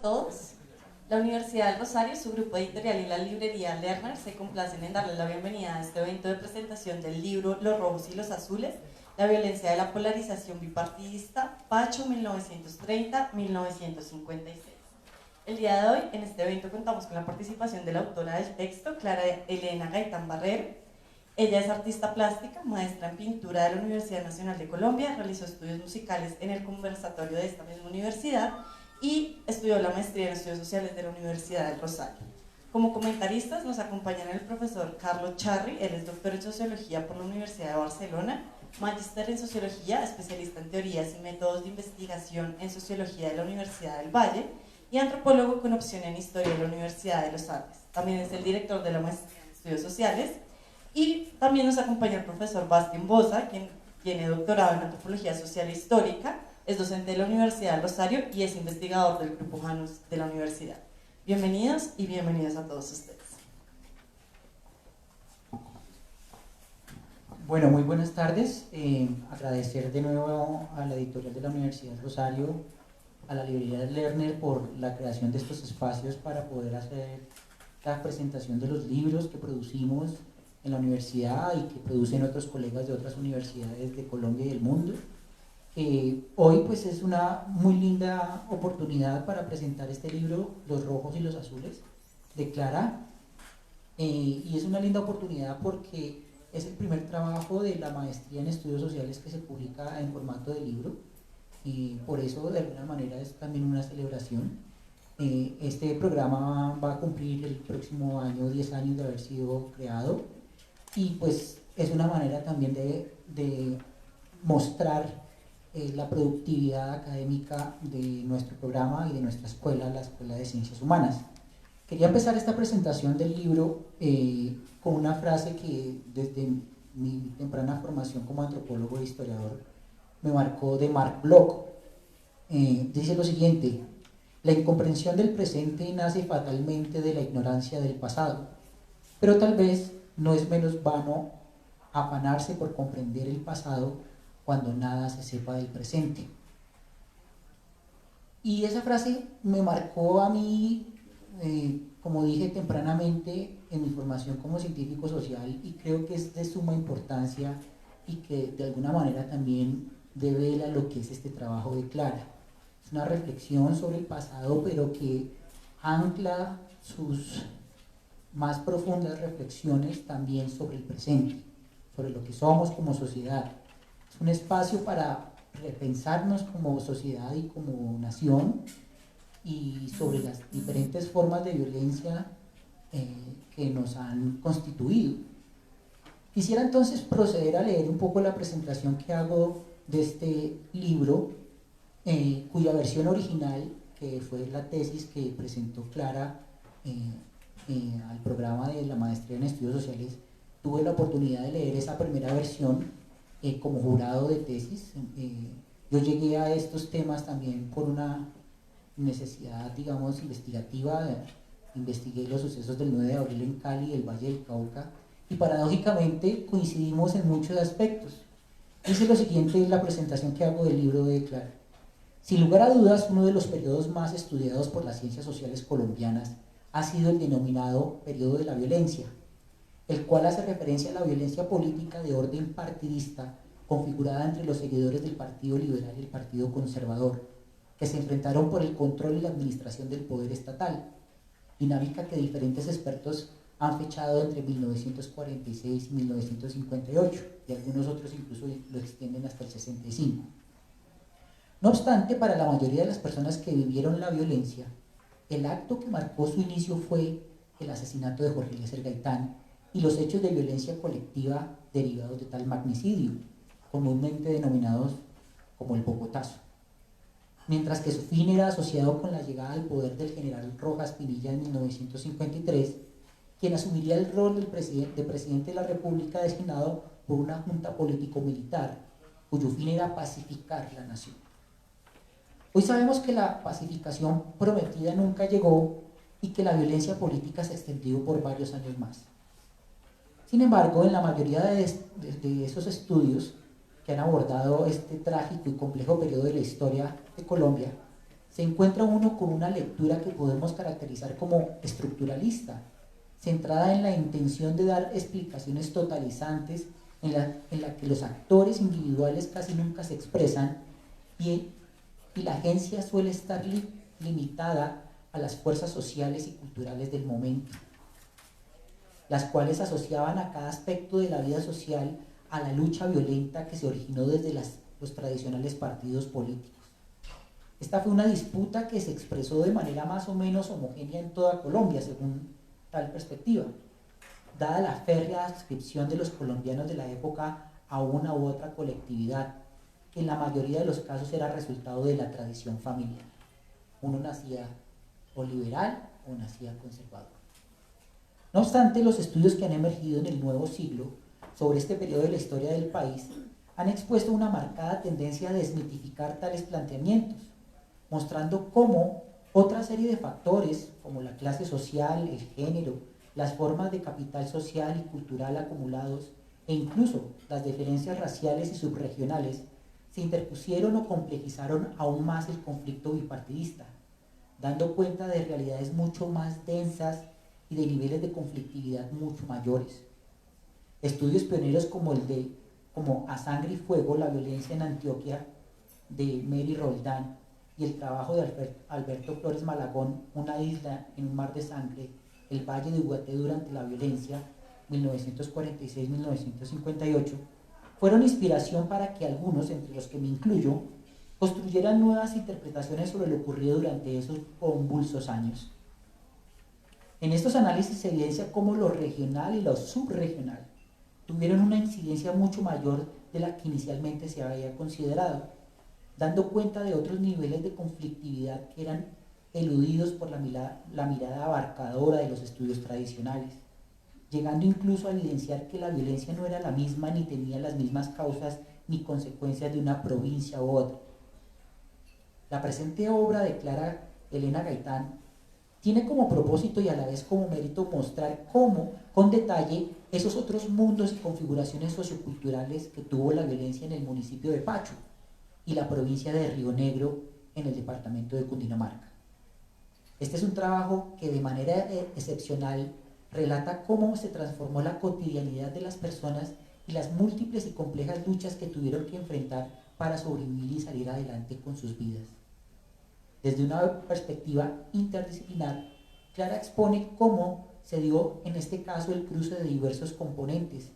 todos. La Universidad del Rosario, su grupo editorial y la librería Lerner se complacen en darles la bienvenida a este evento de presentación del libro Los Rojos y los Azules, la violencia de la polarización bipartidista, Pacho 1930-1956. El día de hoy, en este evento, contamos con la participación de la autora del texto, Clara Elena Gaitán Barrero. Ella es artista plástica, maestra en pintura de la Universidad Nacional de Colombia, realizó estudios musicales en el conversatorio de esta misma universidad y estudió la maestría en estudios sociales de la Universidad del Rosario. Como comentaristas nos acompañan el profesor Carlos Charri, él es doctor en sociología por la Universidad de Barcelona, magíster en sociología, especialista en teorías y métodos de investigación en sociología de la Universidad del Valle y antropólogo con opción en historia de la Universidad de los Andes. También es el director de la maestría en estudios sociales. Y también nos acompaña el profesor Bastián Boza, quien tiene doctorado en antropología social e histórica, es docente de la Universidad del Rosario y es investigador del Grupo Janus de la universidad. Bienvenidos y bienvenidos a todos ustedes. Bueno, muy buenas tardes. Agradecer de nuevo a la editorial de la Universidad del Rosario, a la librería Lerner por la creación de estos espacios para poder hacer la presentación de los libros que producimos en la universidad y que producen otros colegas de otras universidades de Colombia y del mundo. Hoy pues es una muy linda oportunidad para presentar este libro, Los Rojos y los Azules, de Clara, y es una linda oportunidad porque es el primer trabajo de la maestría en estudios sociales que se publica en formato de libro, y por eso de alguna manera es también una celebración. Este programa va a cumplir el próximo año 10 años de haber sido creado, y pues es una manera también de mostrar la productividad académica de nuestro programa y de nuestra escuela, la Escuela de Ciencias Humanas. Quería empezar esta presentación del libro con una frase que desde mi temprana formación como antropólogo e historiador me marcó, de Marc Bloch. Dice lo siguiente: la incomprensión del presente nace fatalmente de la ignorancia del pasado, pero tal vez no es menos vano afanarse por comprender el pasado cuando nada se sepa del presente. Y esa frase me marcó a mí, como dije tempranamente, en mi formación como científico social, y creo que es de suma importancia y que de alguna manera también devela lo que es este trabajo de Clara. Es una reflexión sobre el pasado, pero que ancla sus más profundas reflexiones también sobre el presente, sobre lo que somos como sociedad. Es un espacio para repensarnos como sociedad y como nación, y sobre las diferentes formas de violencia que nos han constituido. Quisiera entonces proceder a leer un poco la presentación que hago de este libro, cuya versión original, que fue la tesis que presentó Clara al programa de la maestría en estudios sociales, tuve la oportunidad de leer esa primera versión como jurado de tesis. Yo llegué a estos temas también por una necesidad, digamos, investigativa. Investigué los sucesos del 9 de abril en Cali y el Valle del Cauca, y paradójicamente coincidimos en muchos aspectos. Dice lo siguiente en la presentación que hago del libro de Clara: sin lugar a dudas, uno de los periodos más estudiados por las ciencias sociales colombianas ha sido el denominado periodo de la violencia, el cual hace referencia a la violencia política de orden partidista configurada entre los seguidores del Partido Liberal y el Partido Conservador, que se enfrentaron por el control y la administración del poder estatal, dinámica que diferentes expertos han fechado entre 1946 y 1958, y algunos otros incluso lo extienden hasta el 65. No obstante, para la mayoría de las personas que vivieron la violencia, el acto que marcó su inicio fue el asesinato de Jorge Eliezer Gaitán y los hechos de violencia colectiva derivados de tal magnicidio, comúnmente denominados como el Bogotazo. Mientras que su fin era asociado con la llegada al poder del general Rojas Pinilla en 1953, quien asumiría el rol de presidente de la República designado por una junta político-militar, cuyo fin era pacificar la nación. Hoy sabemos que la pacificación prometida nunca llegó y que la violencia política se extendió por varios años más. Sin embargo, en la mayoría de esos estudios que han abordado este trágico y complejo periodo de la historia de Colombia, se encuentra uno con una lectura que podemos caracterizar como estructuralista, centrada en la intención de dar explicaciones totalizantes en la que los actores individuales casi nunca se expresan y la agencia suele estar limitada a las fuerzas sociales y culturales del momento, las cuales asociaban a cada aspecto de la vida social a la lucha violenta que se originó desde los tradicionales partidos políticos. Esta fue una disputa que se expresó de manera más o menos homogénea en toda Colombia, según tal perspectiva, dada la férrea adscripción de los colombianos de la época a una u otra colectividad, que en la mayoría de los casos era resultado de la tradición familiar. Uno nacía o liberal o nacía conservador. No obstante, los estudios que han emergido en el nuevo siglo sobre este periodo de la historia del país han expuesto una marcada tendencia a desmitificar tales planteamientos, mostrando cómo otra serie de factores, como la clase social, el género, las formas de capital social y cultural acumulados, e incluso las diferencias raciales y subregionales, se interpusieron o complejizaron aún más el conflicto bipartidista, dando cuenta de realidades mucho más densas y de niveles de conflictividad mucho mayores. Estudios pioneros como A Sangre y Fuego, la violencia en Antioquia, de Mary Roldán, y el trabajo de Alberto Flores Malagón, Una isla en un mar de sangre, el Valle de Uguaté durante la violencia, 1946-1958, fueron inspiración para que algunos, entre los que me incluyo, construyeran nuevas interpretaciones sobre lo ocurrido durante esos convulsos años. En estos análisis se evidencia cómo lo regional y lo subregional tuvieron una incidencia mucho mayor de la que inicialmente se había considerado, dando cuenta de otros niveles de conflictividad que eran eludidos por la mirada abarcadora de los estudios tradicionales, llegando incluso a evidenciar que la violencia no era la misma ni tenía las mismas causas ni consecuencias de una provincia u otra. La presente obra de Clara Elena Gaitán tiene como propósito y a la vez como mérito mostrar cómo, con detalle, esos otros mundos y configuraciones socioculturales que tuvo la violencia en el municipio de Pacho y la provincia de Río Negro en el departamento de Cundinamarca. Este es un trabajo que de manera excepcional relata cómo se transformó la cotidianidad de las personas y las múltiples y complejas luchas que tuvieron que enfrentar para sobrevivir y salir adelante con sus vidas. Desde una perspectiva interdisciplinar, Clara expone cómo se dio en este caso el cruce de diversos componentes,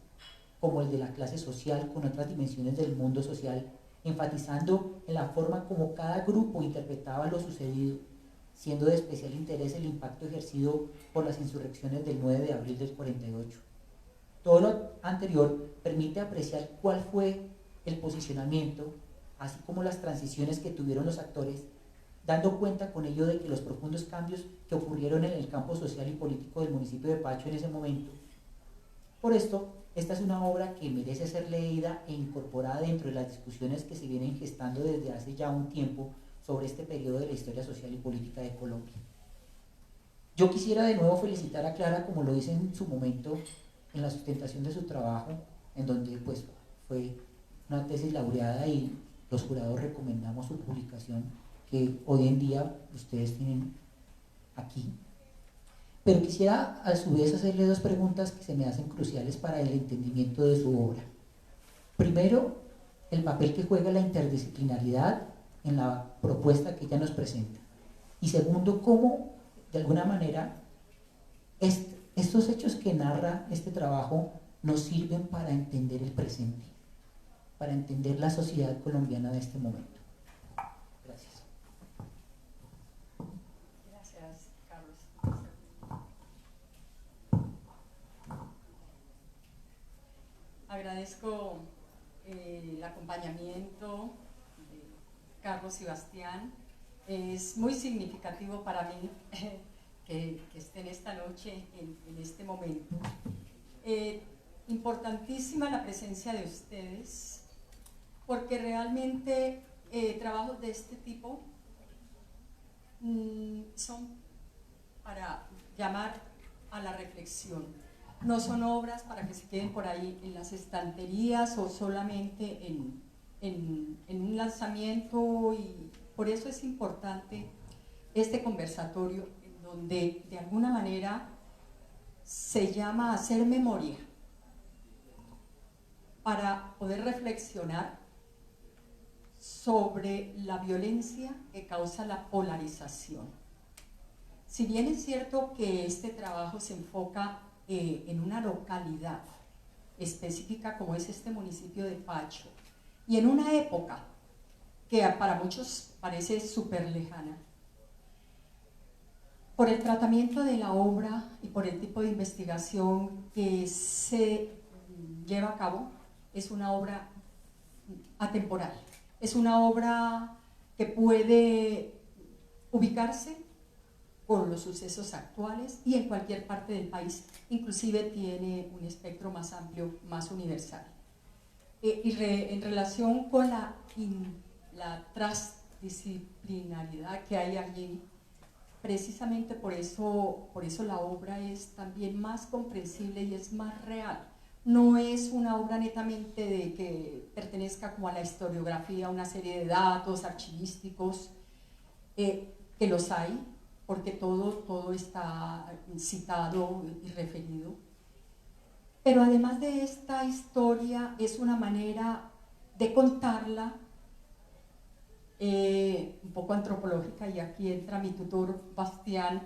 como el de la clase social con otras dimensiones del mundo social, enfatizando en la forma como cada grupo interpretaba lo sucedido, siendo de especial interés el impacto ejercido por las insurrecciones del 9 de abril del 48. Todo lo anterior permite apreciar cuál fue el posicionamiento, así como las transiciones que tuvieron los actores, dando cuenta con ello de que los profundos cambios que ocurrieron en el campo social y político del municipio de Pacho en ese momento. Por esto, esta es una obra que merece ser leída e incorporada dentro de las discusiones que se vienen gestando desde hace ya un tiempo sobre este periodo de la historia social y política de Colombia. Yo quisiera de nuevo felicitar a Clara, como lo hice en su momento, en la sustentación de su trabajo, en donde pues fue una tesis laureada y los jurados recomendamos su publicación, que hoy en día ustedes tienen aquí. Pero quisiera a su vez hacerle dos preguntas que se me hacen cruciales para el entendimiento de su obra. Primero, el papel que juega la interdisciplinaridad en la propuesta que ella nos presenta. Y segundo, cómo, de alguna manera, estos hechos que narra este trabajo nos sirven para entender el presente, para entender la sociedad colombiana de este momento. Gracias. Gracias, Carlos. Agradezco el acompañamiento de Carlos y Bastián. Es muy significativo para mí que estén esta noche en este momento. Importantísima la presencia de ustedes, porque realmente trabajos de este tipo son para llamar a la reflexión. No son obras para que se queden por ahí en las estanterías o solamente en un lanzamiento y Por eso es importante este conversatorio, en donde de alguna manera se llama hacer memoria para poder reflexionar sobre la violencia que causa la polarización. Si bien es cierto que este trabajo se enfoca en una localidad específica como es este municipio de Pacho, y en una época que para muchos parece súper lejana, por el tratamiento de la obra y por el tipo de investigación que se lleva a cabo, es una obra atemporal, es una obra que puede ubicarse con los sucesos actuales y en cualquier parte del país, inclusive tiene un espectro más amplio, más universal. En relación con la transdisciplinaridad que hay allí, precisamente por eso la obra es también más comprensible y es más real. No es una obra netamente de que pertenezca como a la historiografía, a una serie de datos archivísticos, que los hay, porque todo está citado y referido. Pero además de esta historia, es una manera de contarla un poco antropológica, y aquí entra mi tutor Bastián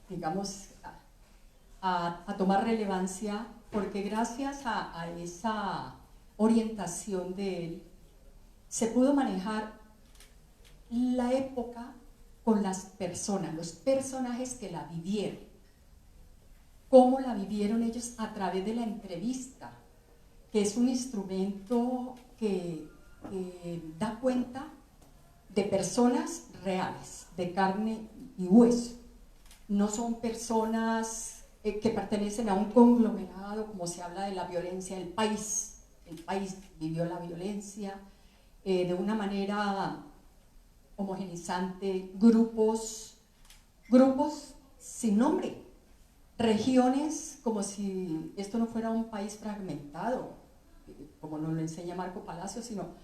digamos, a tomar relevancia, porque gracias a esa orientación de él, se pudo manejar la época con las personas, los personajes que la vivieron, cómo la vivieron ellos a través de la entrevista, que es un instrumento que da cuenta de personas reales, de carne y hueso. No son personas que pertenecen a un conglomerado, como se habla de la violencia del país. El país vivió la violencia de una manera homogenizante, grupos sin nombre, regiones como si esto no fuera un país fragmentado, como nos lo enseña Marco Palacio, sino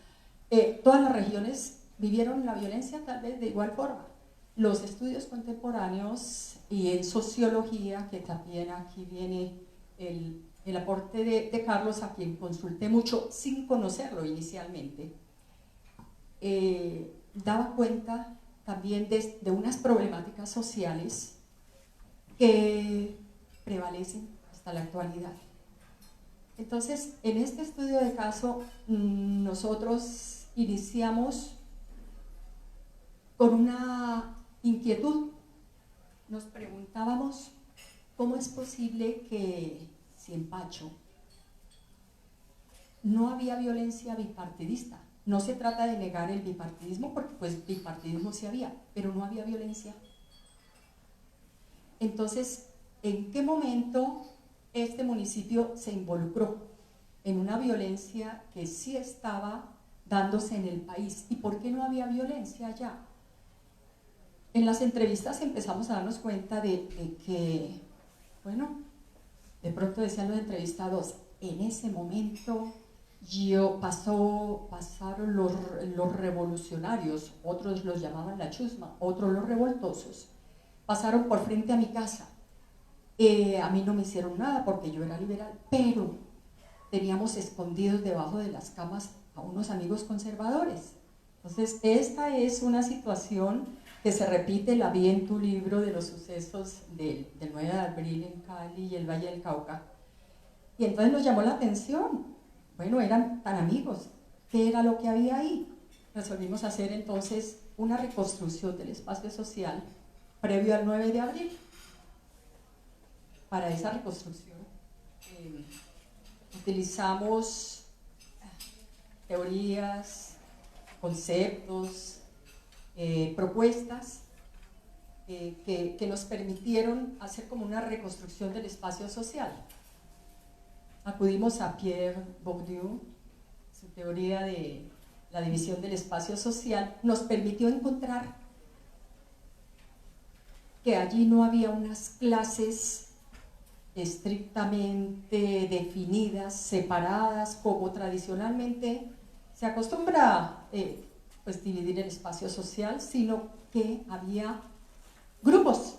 todas las regiones vivieron la violencia tal vez de igual forma. Los estudios contemporáneos y en sociología, que también aquí viene el aporte de Carlos, a quien consulté mucho sin conocerlo inicialmente, daba cuenta también de unas problemáticas sociales que prevalecen hasta la actualidad. Entonces, en este estudio de caso, nosotros iniciamos con una inquietud. Nos preguntábamos cómo es posible que, si en Pacho no había violencia bipartidista, no se trata de negar el bipartidismo, porque pues bipartidismo sí había, pero no había violencia. Entonces, ¿en qué momento este municipio se involucró en una violencia que sí estaba dándose en el país? ¿Y por qué no había violencia allá? En las entrevistas empezamos a darnos cuenta de que, bueno, de pronto decían los entrevistados, en ese momento pasaron los revolucionarios, otros los llamaban la chusma, otros los revoltosos, pasaron por frente a mi casa. A mí no me hicieron nada porque yo era liberal, pero teníamos escondidos debajo de las camas a unos amigos conservadores. Entonces, esta es una situación que se repite, la vi en tu libro de los sucesos del 9 de abril en Cali y el Valle del Cauca. Y entonces nos llamó la atención. Bueno, eran tan amigos. ¿Qué era lo que había ahí? Resolvimos hacer entonces una reconstrucción del espacio social previo al 9 de abril. Para esa reconstrucción utilizamos teorías, conceptos, propuestas que nos permitieron hacer como una reconstrucción del espacio social. Acudimos a Pierre Bourdieu, su teoría de la división del espacio social, nos permitió encontrar que allí no había unas clases estrictamente definidas, separadas, como tradicionalmente se acostumbra pues dividir el espacio social, sino que había grupos,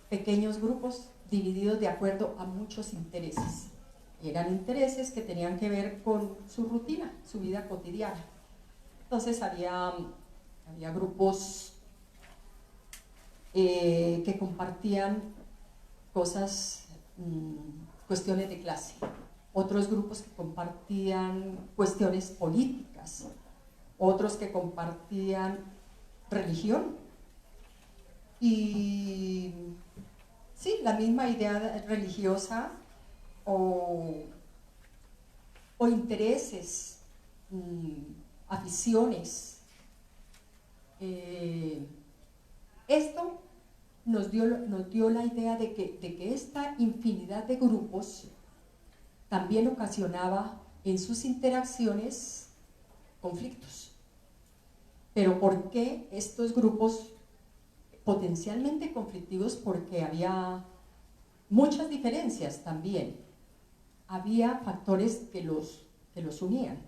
pequeños grupos divididos de acuerdo a muchos intereses. Eran intereses que tenían que ver con su rutina, su vida cotidiana. Entonces había grupos que compartían cosas, cuestiones de clase, otros grupos que compartían cuestiones políticas, otros que compartían religión y sí, la misma idea religiosa o intereses, aficiones. Esto nos dio la idea de que esta infinidad de grupos también ocasionaba en sus interacciones conflictos. Pero ¿por qué estos grupos potencialmente conflictivos? Porque había muchas diferencias también. Había factores que los unían.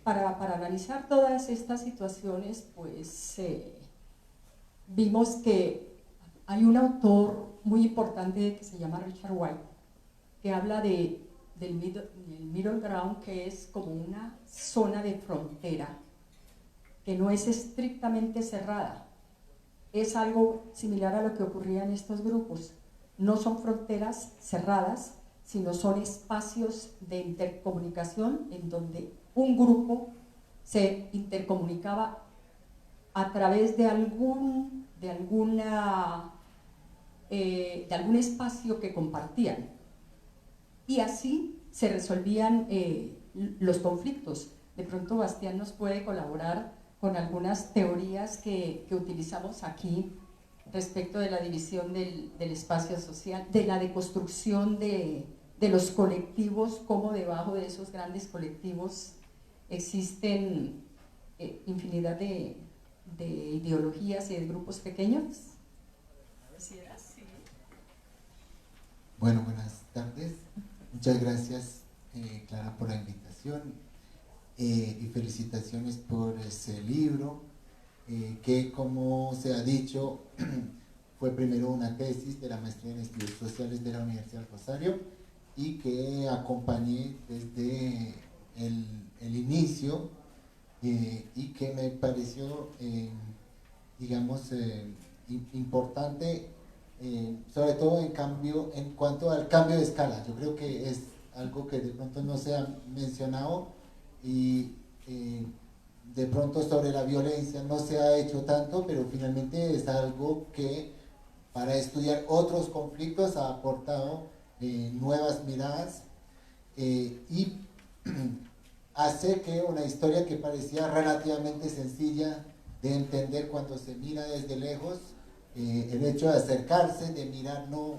Para analizar todas estas situaciones, pues vimos que hay un autor muy importante que se llama Richard White, que habla del middle ground, que es como una zona de frontera, que no es estrictamente cerrada. Es algo similar a lo que ocurría en estos grupos. No son fronteras cerradas, sino son espacios de intercomunicación en donde un grupo se intercomunicaba a través de algún espacio que compartían. Y así se resolvían los conflictos. De pronto Bastián nos puede colaborar con algunas teorías que utilizamos aquí respecto de la división del espacio social, de la deconstrucción de los colectivos, cómo debajo de esos grandes colectivos existen infinidad de ideologías y de grupos pequeños. Sí. Bueno, buenas tardes. Muchas gracias, Clara, por la invitación y felicitaciones por ese libro, que, como se ha dicho, fue primero una tesis de la maestría en estudios sociales de la Universidad del Rosario y que acompañé desde el inicio, y que me pareció, digamos, importante, sobre todo en cuanto al cambio de escala. Yo creo que es algo que de pronto no se ha mencionado y de pronto sobre la violencia no se ha hecho tanto, pero finalmente es algo que para estudiar otros conflictos ha aportado nuevas miradas y hace que una historia que parecía relativamente sencilla de entender cuando se mira desde lejos, el hecho de acercarse, de mirar no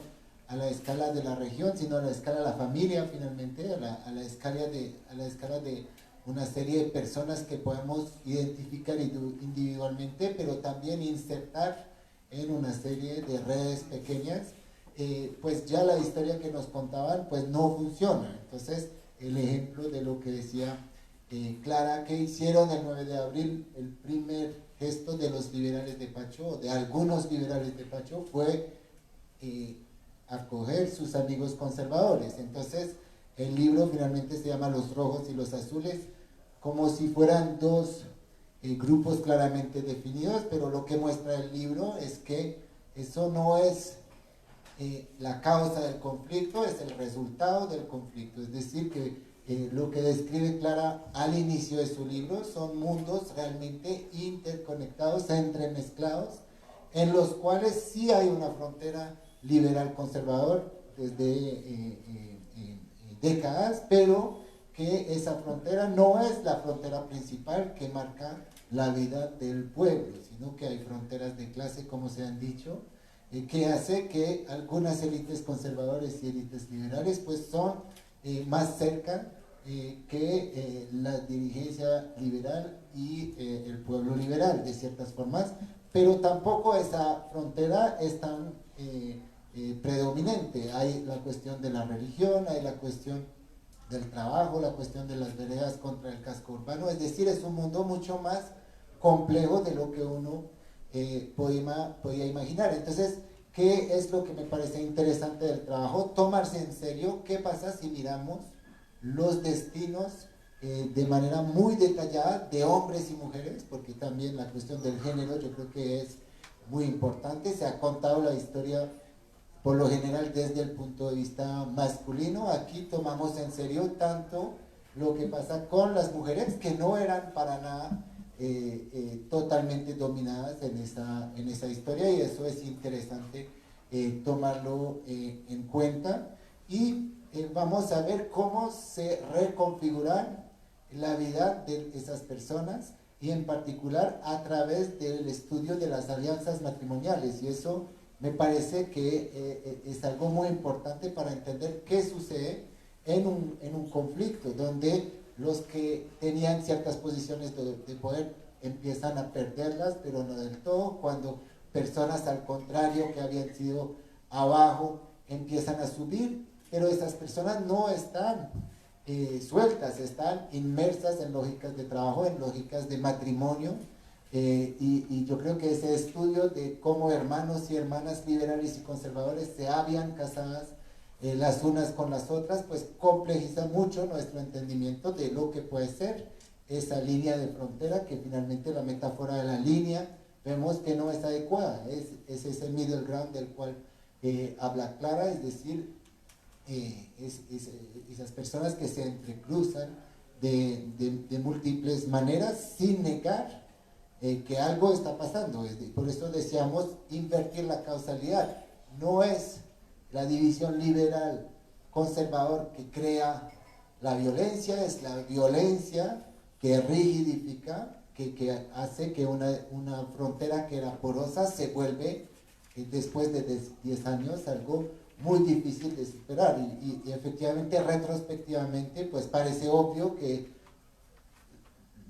a la escala de la región, sino a la escala de la familia, finalmente, a la escala de una serie de personas que podemos identificar individualmente, pero también insertar en una serie de redes pequeñas, pues ya la historia que nos contaban pues no funciona. Entonces, el ejemplo de lo que decía Clara, que hicieron el 9 de abril, el primer gesto de los liberales de Pacho, de algunos liberales de Pacho, fue acoger sus amigos conservadores. Entonces, el libro finalmente se llama Los Rojos y los Azules, como si fueran dos grupos claramente definidos, pero lo que muestra el libro es que eso no es la causa del conflicto, es el resultado del conflicto. Es decir, que lo que describe Clara al inicio de su libro son mundos realmente interconectados, entremezclados, en los cuales sí hay una frontera liberal-conservador desde décadas, pero que esa frontera no es la frontera principal que marca la vida del pueblo, sino que hay fronteras de clase, como se han dicho, que hace que algunas élites conservadoras y élites liberales pues son más cerca que la dirigencia liberal y el pueblo liberal, de ciertas formas, pero tampoco esa frontera es tan predominante. Hay la cuestión de la religión, hay la cuestión del trabajo, la cuestión de las veredas contra el casco urbano, es decir, es un mundo mucho más complejo de lo que uno podía imaginar. Entonces, ¿qué es lo que me parece interesante del trabajo? Tomarse en serio qué pasa si miramos los destinos de manera muy detallada de hombres y mujeres, porque también la cuestión del género yo creo que es muy importante. Se ha contado la historia por lo general desde el punto de vista masculino. Aquí tomamos en serio tanto lo que pasa con las mujeres que no eran para nada totalmente dominadas en esa historia, y eso es interesante tomarlo en cuenta. Y vamos a ver cómo se reconfiguran la vida de esas personas, y en particular a través del estudio de las alianzas matrimoniales, y eso me parece que es algo muy importante para entender qué sucede en un conflicto donde los que tenían ciertas posiciones de poder empiezan a perderlas, pero no del todo, cuando personas al contrario que habían sido abajo empiezan a subir, pero esas personas no están sueltas, están inmersas en lógicas de trabajo, en lógicas de matrimonio, y yo creo que ese estudio de cómo hermanos y hermanas liberales y conservadores se habían casadas las unas con las otras, pues complejiza mucho nuestro entendimiento de lo que puede ser esa línea de frontera, que finalmente la metáfora de la línea vemos que no es adecuada, es ese middle ground del cual habla Clara, es decir, esas personas que se entrecruzan de múltiples maneras sin negar que algo está pasando. Por eso deseamos invertir la causalidad. No es la división liberal conservador que crea la violencia, es la violencia que rigidifica, que hace que una frontera que era porosa se vuelve después de 10 años algo muy difícil de superar, y efectivamente retrospectivamente pues parece obvio que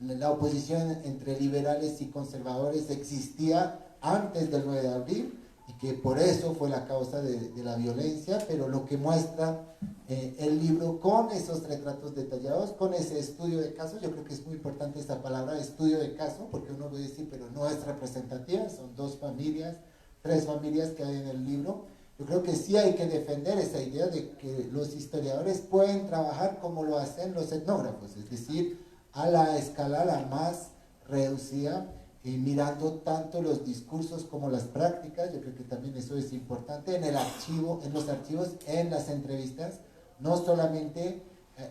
la oposición entre liberales y conservadores existía antes del 9 de abril y que por eso fue la causa de la violencia, pero lo que muestra el libro con esos retratos detallados, con ese estudio de casos, yo creo que es muy importante esta palabra, estudio de caso, porque uno puede decir, pero no es representativa, son 2 familias, 3 familias que hay en el libro. Yo creo que sí hay que defender esa idea de que los historiadores pueden trabajar como lo hacen los etnógrafos, es decir, a la escala la más reducida, mirando tanto los discursos como las prácticas. Yo creo que también eso es importante en el archivo, en los archivos, en las entrevistas. No solamente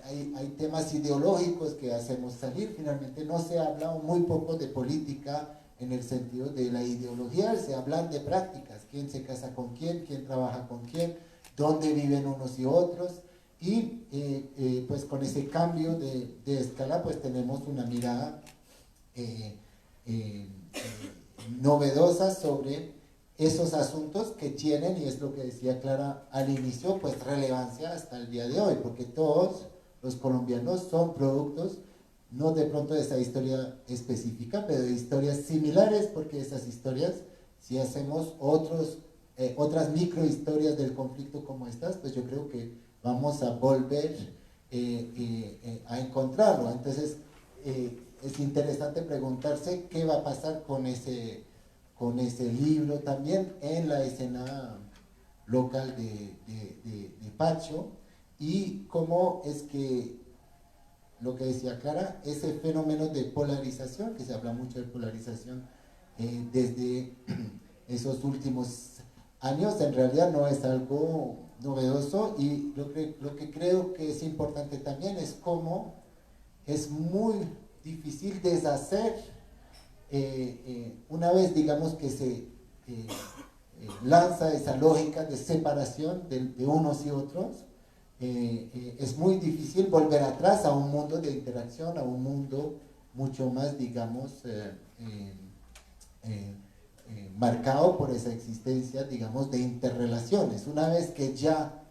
hay temas ideológicos que hacemos salir, finalmente no se habla muy poco de política en el sentido de la ideología, se hablan de prácticas, quién se casa con quién trabaja con quién, dónde viven unos y otros, y pues con ese cambio de escala pues tenemos una mirada novedosa sobre esos asuntos que tienen, y es lo que decía Clara al inicio, pues relevancia hasta el día de hoy, porque todos los colombianos son productos no de pronto de esa historia específica, pero de historias similares, porque esas historias, si hacemos otras microhistorias del conflicto como estas, pues yo creo que vamos a volver a encontrarlo. Entonces, es interesante preguntarse qué va a pasar con ese libro también en la escena local de Pacho, y cómo es que, lo que decía Clara, ese fenómeno de polarización, que se habla mucho de polarización desde esos últimos años, en realidad no es algo novedoso, y lo que creo que es importante también es cómo es muy difícil deshacer, una vez digamos que se lanza esa lógica de separación de unos y otros, es muy difícil volver atrás a un mundo de interacción, a un mundo mucho más, digamos, marcado por esa existencia, digamos, de interrelaciones. Una vez que ya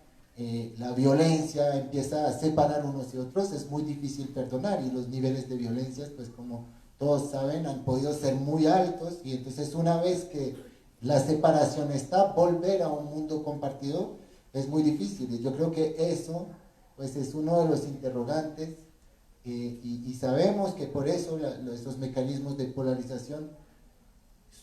la violencia empieza a separar unos y otros, es muy difícil perdonar, y los niveles de violencia, pues como todos saben, han podido ser muy altos, y entonces una vez que la separación está, volver a un mundo compartido es muy difícil. Y yo creo que eso pues es uno de los interrogantes, y sabemos que por eso estos mecanismos de polarización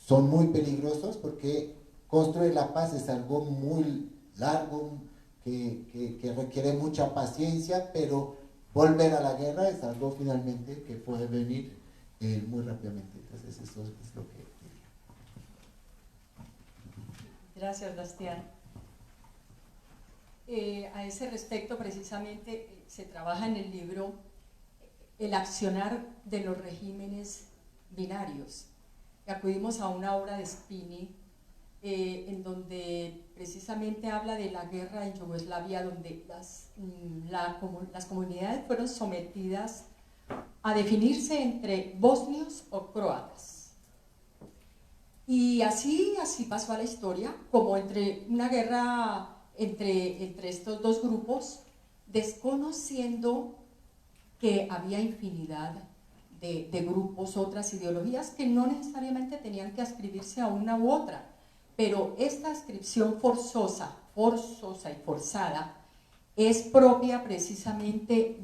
son muy peligrosos, porque construir la paz es algo muy largo, que requiere mucha paciencia, pero volver a la guerra es algo finalmente que puede venir muy rápidamente. Entonces eso es lo que diría. Gracias, Bastián. A ese respecto, precisamente, se trabaja en el libro el accionar de los regímenes binarios. Acudimos a una obra de Spini, en donde precisamente habla de la guerra en Yugoslavia, donde las comunidades fueron sometidas a definirse entre bosnios o croatas. Y así pasó a la historia, como entre una guerra entre estos dos grupos, desconociendo que había infinidad de grupos, otras ideologías que no necesariamente tenían que ascribirse a una u otra, pero esta ascripción forzosa y forzada es propia precisamente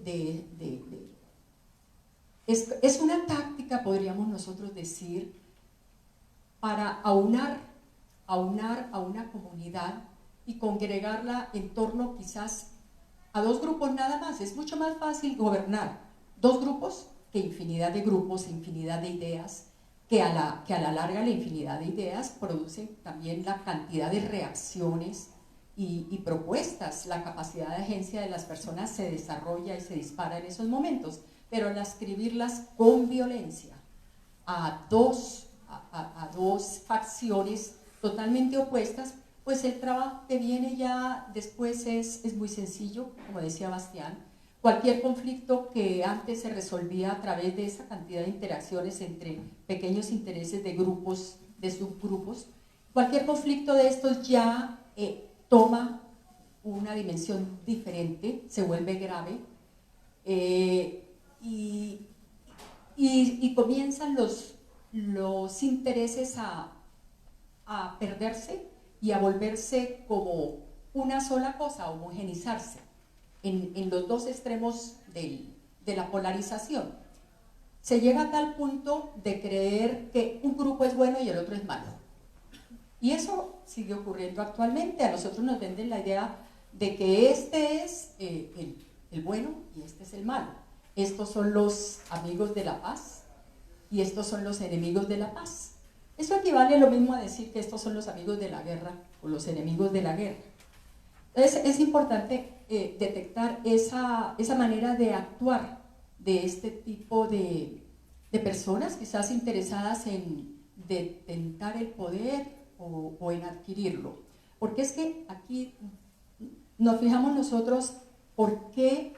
es una táctica, podríamos nosotros decir, para aunar a una comunidad y congregarla en torno quizás a dos grupos nada más. Es mucho más fácil gobernar dos grupos que infinidad de grupos, infinidad de ideas, que a la larga la infinidad de ideas producen también la cantidad de reacciones y propuestas. La capacidad de agencia de las personas se desarrolla y se dispara en esos momentos, pero al ascribirlas con violencia a dos facciones totalmente opuestas, pues el trabajo que viene ya después es muy sencillo, como decía Bastián. Cualquier conflicto que antes se resolvía a través de esa cantidad de interacciones entre pequeños intereses de grupos, de subgrupos, cualquier conflicto de estos ya toma una dimensión diferente, se vuelve grave, y comienzan los intereses a perderse y a volverse como una sola cosa, a homogenizarse en los dos extremos de la polarización. Se llega a tal punto de creer que un grupo es bueno y el otro es malo. Y eso sigue ocurriendo actualmente. A nosotros nos venden la idea de que este es el bueno y este es el malo. Estos son los amigos de la paz y estos son los enemigos de la paz. Eso equivale a lo mismo a decir que estos son los amigos de la guerra o los enemigos de la guerra. Entonces es importante detectar esa manera de actuar de este tipo de personas, quizás interesadas en detentar el poder o en adquirirlo. Porque es que aquí nos fijamos nosotros por qué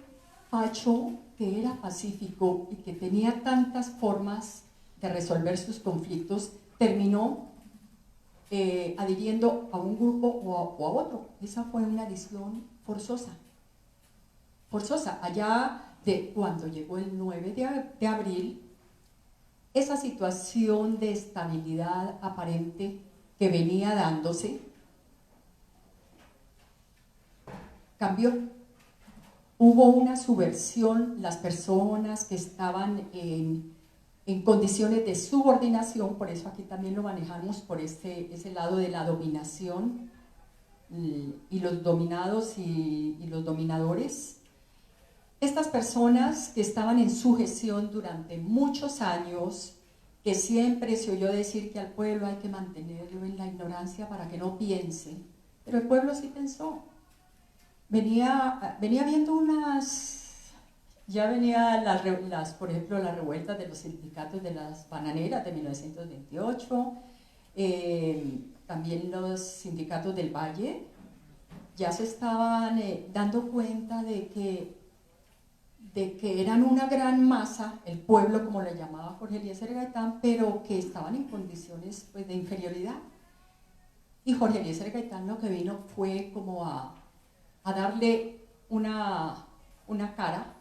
Pacho, que era pacífico y que tenía tantas formas de resolver sus conflictos, terminó adhiriendo a un grupo o a otro. Esa fue una adhesión forzosa. Allá de cuando llegó el 9 de abril, esa situación de estabilidad aparente que venía dándose cambió. Hubo una subversión, las personas que estaban en condiciones de subordinación, por eso aquí también lo manejamos por ese lado de la dominación, y los dominados y los dominadores. Estas personas que estaban en sujeción durante muchos años, que siempre se oyó decir que al pueblo hay que mantenerlo en la ignorancia para que no piense, pero el pueblo sí pensó. Venía viendo ya venía por ejemplo, las revueltas de los sindicatos de las bananeras de 1928, también los sindicatos del Valle, ya se estaban dando cuenta de que eran una gran masa, el pueblo como le llamaba Jorge Eliezer Gaitán, pero que estaban en condiciones pues, de inferioridad. Y Jorge Eliezer Gaitán lo que vino fue como a darle una cara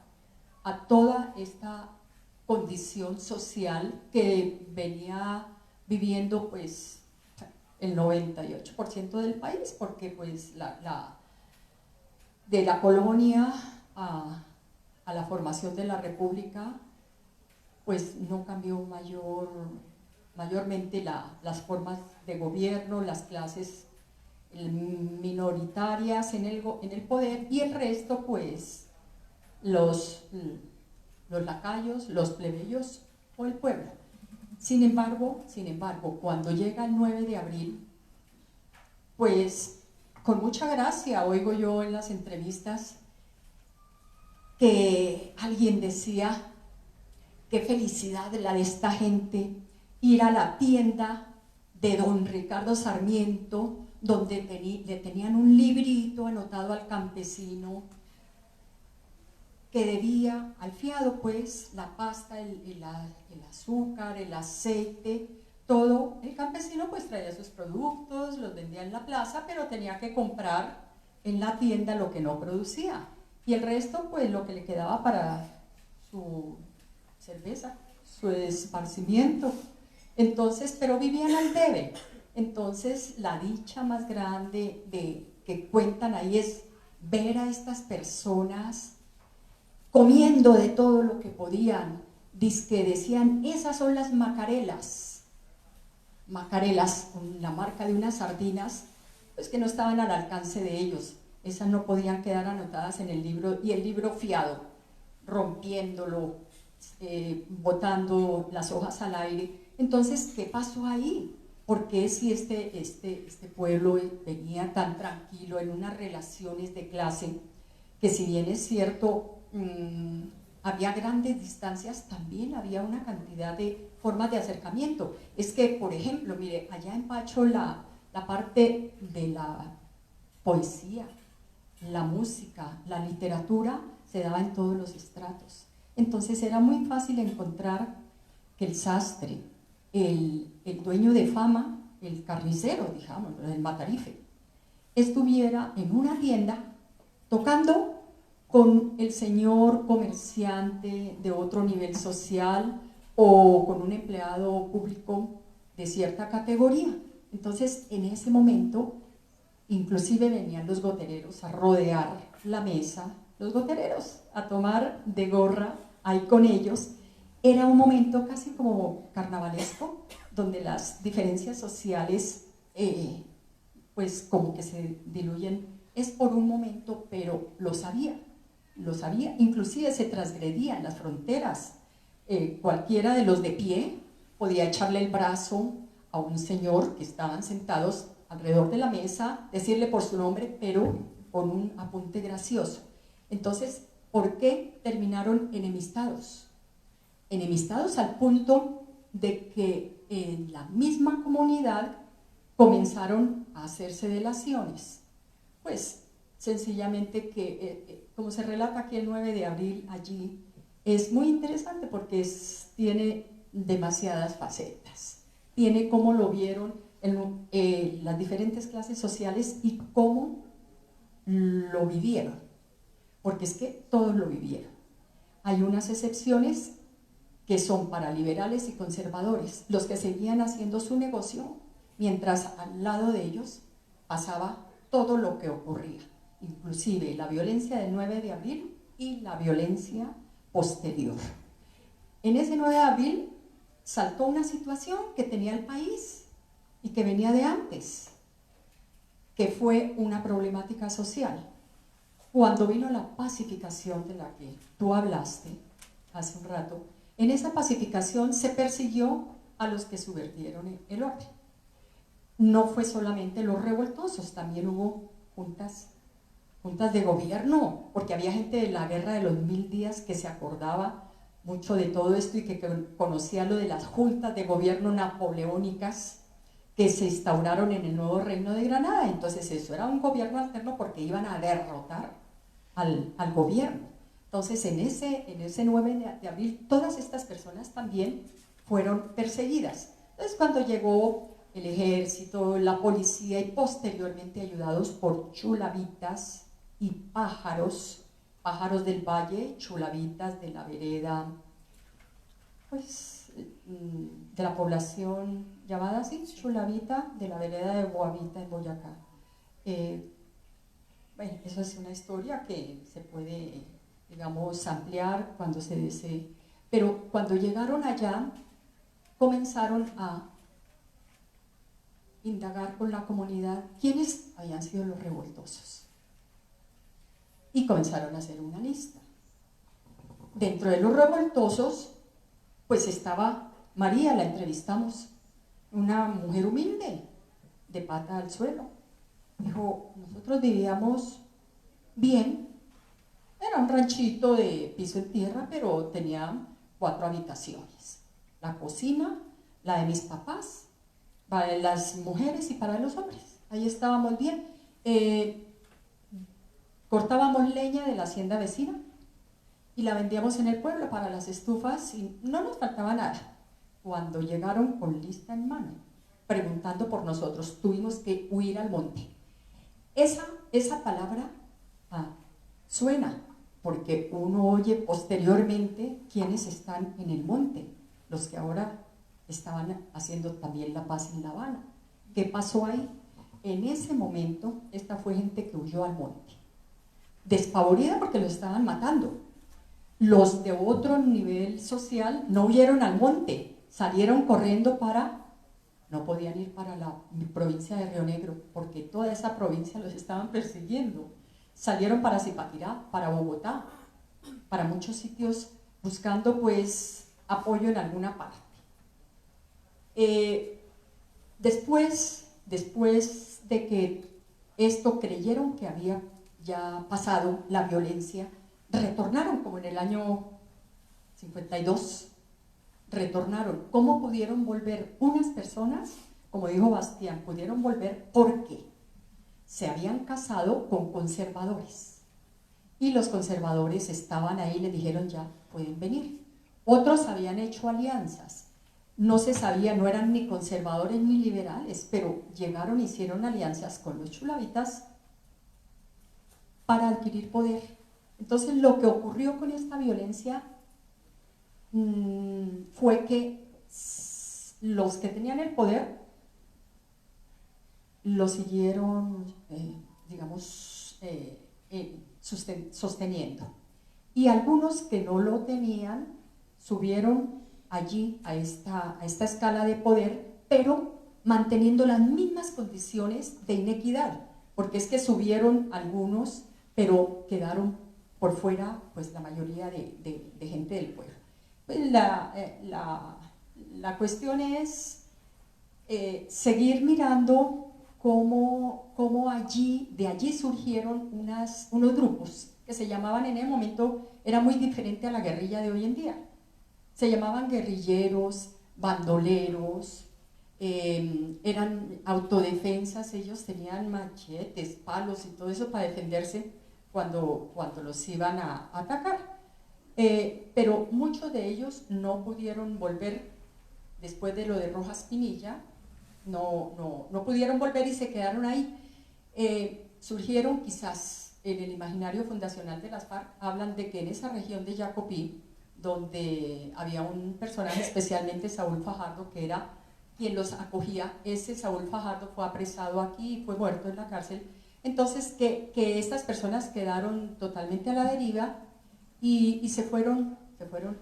a toda esta condición social que venía viviendo pues el 98% del país, porque pues de la colonia a la formación de la República, pues no cambió mayormente las formas de gobierno, las clases minoritarias en el poder, y el resto, pues, los lacayos, los plebeyos o el pueblo. Sin embargo, cuando llega el 9 de abril, pues con mucha gracia oigo yo en las entrevistas que alguien decía: qué felicidad la de esta gente ir a la tienda de don Ricardo Sarmiento, donde le tenían un librito anotado al campesino que debía al fiado, pues, la pasta, el azúcar, el aceite, todo. El campesino pues traía sus productos, los vendía en la plaza, pero tenía que comprar en la tienda lo que no producía. Y el resto, pues, lo que le quedaba para su cerveza, su esparcimiento. Entonces, pero vivían al debe. Entonces, la dicha más grande que cuentan ahí es ver a estas personas comiendo de todo lo que podían. Dizque decían: esas son las macarelas, la marca de unas sardinas, pues que no estaban al alcance de ellos. Esas no podían quedar anotadas en el libro, y el libro fiado, rompiéndolo, botando las hojas al aire. Entonces, ¿qué pasó ahí? ¿Por qué, si este pueblo venía tan tranquilo en unas relaciones de clase, que si bien es cierto, había grandes distancias, también había una cantidad de formas de acercamiento? Es que, por ejemplo, mire, allá en Pacho la parte de la poesía, la música, la literatura se daba en todos los estratos. Entonces era muy fácil encontrar que el sastre, el dueño de fama, el carnicero, digamos, el matarife, estuviera en una tienda tocando con el señor comerciante de otro nivel social o con un empleado público de cierta categoría. Entonces, en ese momento, inclusive venían los gotereros a rodear la mesa, los gotereros a tomar de gorra ahí con ellos. Era un momento casi como carnavalesco, donde las diferencias sociales pues como que se diluyen. Es por un momento, pero lo sabía, inclusive se transgredían las fronteras. Cualquiera de los de pie podía echarle el brazo a un señor que estaban sentados alrededor de la mesa, decirle por su nombre, pero con un apunte gracioso. Entonces, ¿por qué terminaron enemistados? Enemistados al punto de que en la misma comunidad comenzaron a hacerse delaciones. Pues sencillamente que, como se relata aquí el 9 de abril allí, es muy interesante porque tiene demasiadas facetas. Tiene cómo lo vieron las diferentes clases sociales y cómo lo vivieron, porque es que todos lo vivieron. Hay unas excepciones que son para liberales y conservadores, los que seguían haciendo su negocio, mientras al lado de ellos pasaba todo lo que ocurría, inclusive la violencia del 9 de abril y la violencia posterior. En ese 9 de abril saltó una situación que tenía el país y que venía de antes, que fue una problemática social. Cuando vino la pacificación de la que tú hablaste hace un rato, en esa pacificación se persiguió a los que subvertieron el orden. No fue solamente los revoltosos, también hubo juntas de gobierno, porque había gente de la guerra de los 1000 días que se acordaba mucho de todo esto y que conocía lo de las juntas de gobierno napoleónicas que se instauraron en el nuevo Reino de Granada. Entonces eso era un gobierno alterno porque iban a derrotar al gobierno. Entonces en ese 9 de abril todas estas personas también fueron perseguidas. Entonces cuando llegó el ejército, la policía y posteriormente ayudados por chulavitas y pájaros del valle, chulavitas de la vereda, pues de la población llamada así, chulavita, de la vereda de Boavita en Boyacá. Bueno, eso es una historia que se puede digamos, ampliar cuando se desee. Pero cuando llegaron allá, comenzaron a indagar con la comunidad quiénes habían sido los revoltosos. Y comenzaron a hacer una lista. Dentro de los revoltosos, pues estaba María, la entrevistamos, una mujer humilde, de pata al suelo. Dijo, nosotros vivíamos bien, era un ranchito de piso en tierra, pero tenía 4 habitaciones. La cocina, la de mis papás, para las mujeres y para los hombres. Ahí estábamos bien. Cortábamos leña de la hacienda vecina y la vendíamos en el pueblo para las estufas y no nos faltaba nada. Cuando llegaron con lista en mano, preguntando por nosotros, tuvimos que huir al monte. Esa palabra suena, porque uno oye posteriormente quiénes están en el monte, los que ahora estaban haciendo también la paz en La Habana. ¿Qué pasó ahí? En ese momento, esta fue gente que huyó al monte, despavorida porque los estaban matando. Los de otro nivel social no huyeron al monte, salieron corriendo no podían ir para la provincia de Río Negro, porque toda esa provincia los estaban persiguiendo. Salieron para Zipaquirá, para Bogotá, para muchos sitios, buscando pues apoyo en alguna parte. Después de que esto creyeron que había ya pasado la violencia, retornaron como en el año 52, retornaron. ¿Cómo pudieron volver unas personas? Como dijo Bastián, pudieron volver porque se habían casado con conservadores y los conservadores estaban ahí y les dijeron ya pueden venir. Otros habían hecho alianzas, no se sabía, no eran ni conservadores ni liberales, pero llegaron e hicieron alianzas con los chulavitas para adquirir poder. Entonces lo que ocurrió con esta violencia fue que los que tenían el poder lo siguieron, sosteniendo. Y algunos que no lo tenían subieron allí a esta escala de poder, pero manteniendo las mismas condiciones de inequidad, porque es que subieron algunos, pero quedaron por fuera pues la mayoría de gente del pueblo. Pues la cuestión es seguir mirando cómo de allí surgieron unos grupos que se llamaban, en el momento era muy diferente a la guerrilla de hoy en día, se llamaban guerrilleros, bandoleros, eran autodefensas, ellos tenían machetes, palos y todo eso para defenderse cuando los iban a atacar. Pero muchos de ellos no pudieron volver después de lo de Rojas Pinilla, no pudieron volver y se quedaron ahí. Surgieron quizás en el imaginario fundacional de las FARC, hablan de que en esa región de Jacopí, donde había un personaje, especialmente Saúl Fajardo, que era quien los acogía, ese Saúl Fajardo fue apresado aquí y fue muerto en la cárcel. Entonces que estas personas quedaron totalmente a la deriva y se fueron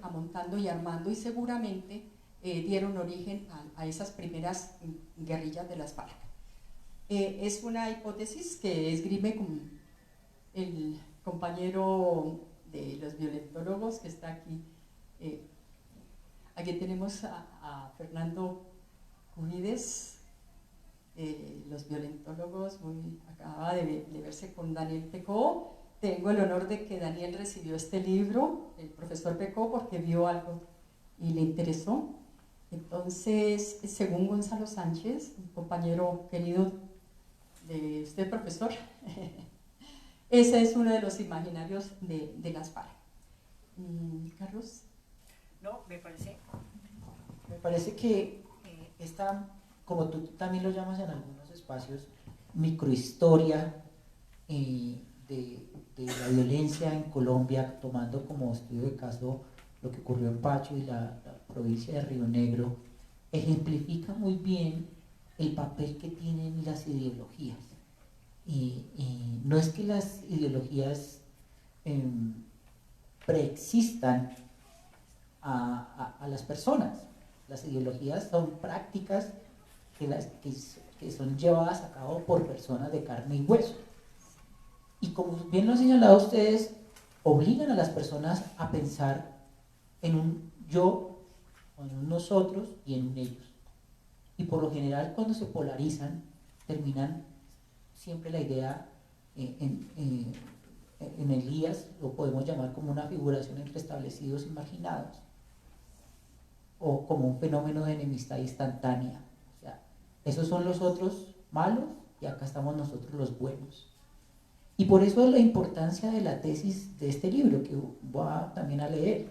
amontando y armando y seguramente dieron origen a esas primeras guerrillas de las FARC. Es una hipótesis que esgrime con el compañero de los violentólogos que está aquí. Aquí tenemos a Fernando Cubides, los violentólogos, acaba de verse con Daniel Pecó. Tengo el honor de que Daniel recibió este libro, el profesor Pecó, porque vio algo y le interesó. Entonces, según Gonzalo Sánchez, un compañero querido de usted, profesor, ese es uno de los imaginarios de las FARC. Carlos. No, me parece que esta, como tú también lo llamas en algunos espacios, microhistoria de la violencia en Colombia, tomando como estudio de caso lo que ocurrió en Pacho y la provincia de Río Negro, ejemplifica muy bien el papel que tienen las ideologías. No es que las ideologías preexistan a las personas. Las ideologías son prácticas que son llevadas a cabo por personas de carne y hueso. Y como bien lo han señalado ustedes, obligan a las personas a pensar en un yo, o en un nosotros y en un ellos. Y por lo general, cuando se polarizan, terminan siempre la idea en Elías, lo podemos llamar como una figuración entre establecidos y marginados, o como un fenómeno de enemistad instantánea. O sea, esos son los otros malos y acá estamos nosotros los buenos. Y por eso es la importancia de la tesis de este libro, que voy también a leer.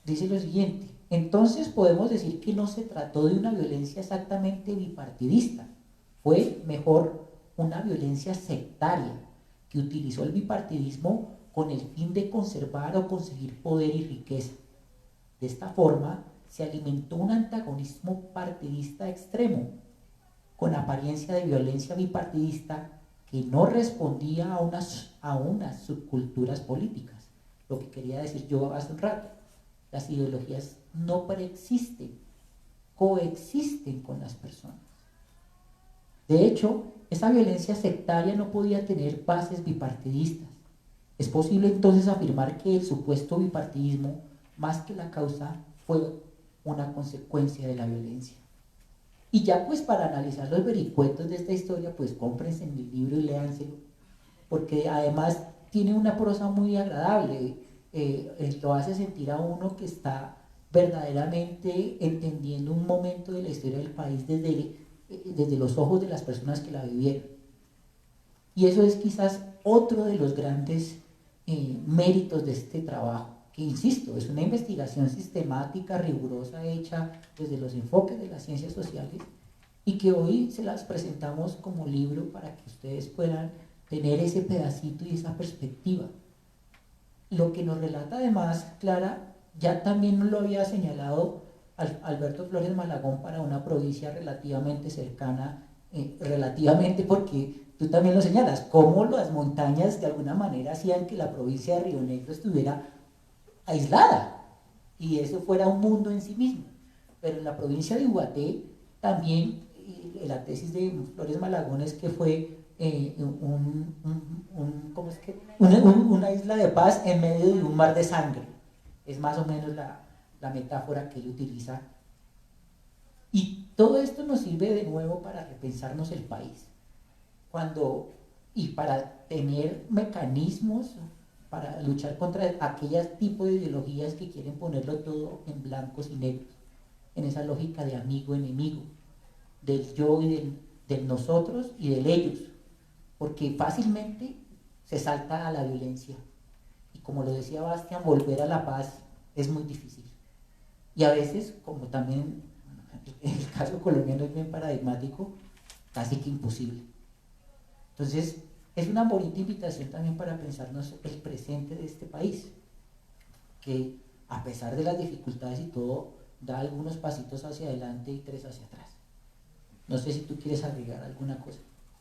Dice lo siguiente: entonces podemos decir que no se trató de una violencia exactamente bipartidista, fue mejor una violencia sectaria, que utilizó el bipartidismo con el fin de conservar o conseguir poder y riqueza. De esta forma se alimentó un antagonismo partidista extremo, con apariencia de violencia bipartidista, que no respondía a unas subculturas políticas. Lo que quería decir yo hace un rato, las ideologías no preexisten, coexisten con las personas. De hecho, esa violencia sectaria no podía tener bases bipartidistas. Es posible entonces afirmar que el supuesto bipartidismo, más que la causa, fue una consecuencia de la violencia. Y ya pues para analizar los vericuetos de esta historia, pues cómprense en el libro y léanselo, porque además tiene una prosa muy agradable, lo hace sentir a uno que está verdaderamente entendiendo un momento de la historia del país desde los ojos de las personas que la vivieron. Y eso es quizás otro de los grandes méritos de este trabajo, que insisto, es una investigación sistemática, rigurosa, hecha desde los enfoques de las ciencias sociales, y que hoy se las presentamos como libro para que ustedes puedan tener ese pedacito y esa perspectiva. Lo que nos relata además Clara, ya también lo había señalado Alberto Flores Malagón para una provincia relativamente cercana, relativamente porque tú también lo señalas, cómo las montañas de alguna manera hacían que la provincia de Río Negro estuviera aislada y eso fuera un mundo en sí mismo. Pero en la provincia de Ubaté también la tesis de Flores Malagón es que fue una isla de paz en medio de un mar de sangre. Es más o menos la metáfora que él utiliza. Y todo esto nos sirve de nuevo para repensarnos el país. Y para tener mecanismos para luchar contra aquellos tipos de ideologías que quieren ponerlo todo en blancos y negros, en esa lógica de amigo-enemigo, del yo y del nosotros y del ellos, porque fácilmente se salta a la violencia. Y como lo decía Bastián, volver a la paz es muy difícil. Y a veces, como también en el caso colombiano es bien paradigmático, casi que imposible. Entonces, es una bonita invitación también para pensarnos el presente de este país, que a pesar de las dificultades y todo, da algunos pasitos hacia adelante y 3 hacia atrás. No sé si tú quieres agregar alguna cosa.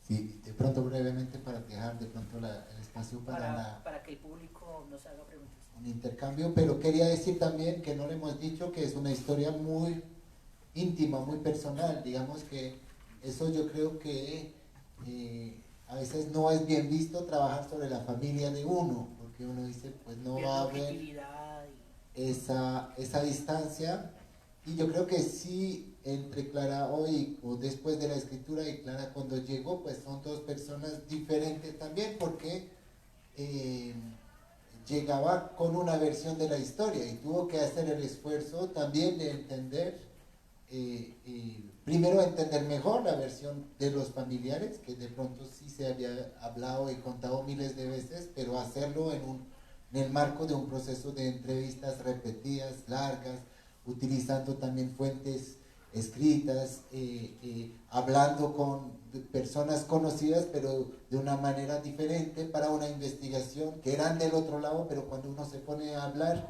Sí, de pronto brevemente para dejar de pronto el espacio para que el público nos haga preguntas. Un intercambio, pero quería decir también que no le hemos dicho que es una historia muy íntima, muy personal, digamos que eso yo creo que a veces no es bien visto trabajar sobre la familia de uno, porque uno dice pues no va a haber esa distancia, y yo creo que sí, entre Clara hoy o después de la escritura y Clara cuando llegó, pues son 2 personas diferentes también, porque llegaba con una versión de la historia y tuvo que hacer el esfuerzo también de entender, primero entender mejor la versión de los familiares, que de pronto sí se había hablado y contado miles de veces, pero hacerlo en el marco de un proceso de entrevistas repetidas, largas, utilizando también fuentes escritas, hablando con personas conocidas, pero de una manera diferente para una investigación, que eran del otro lado, pero cuando uno se pone a hablar,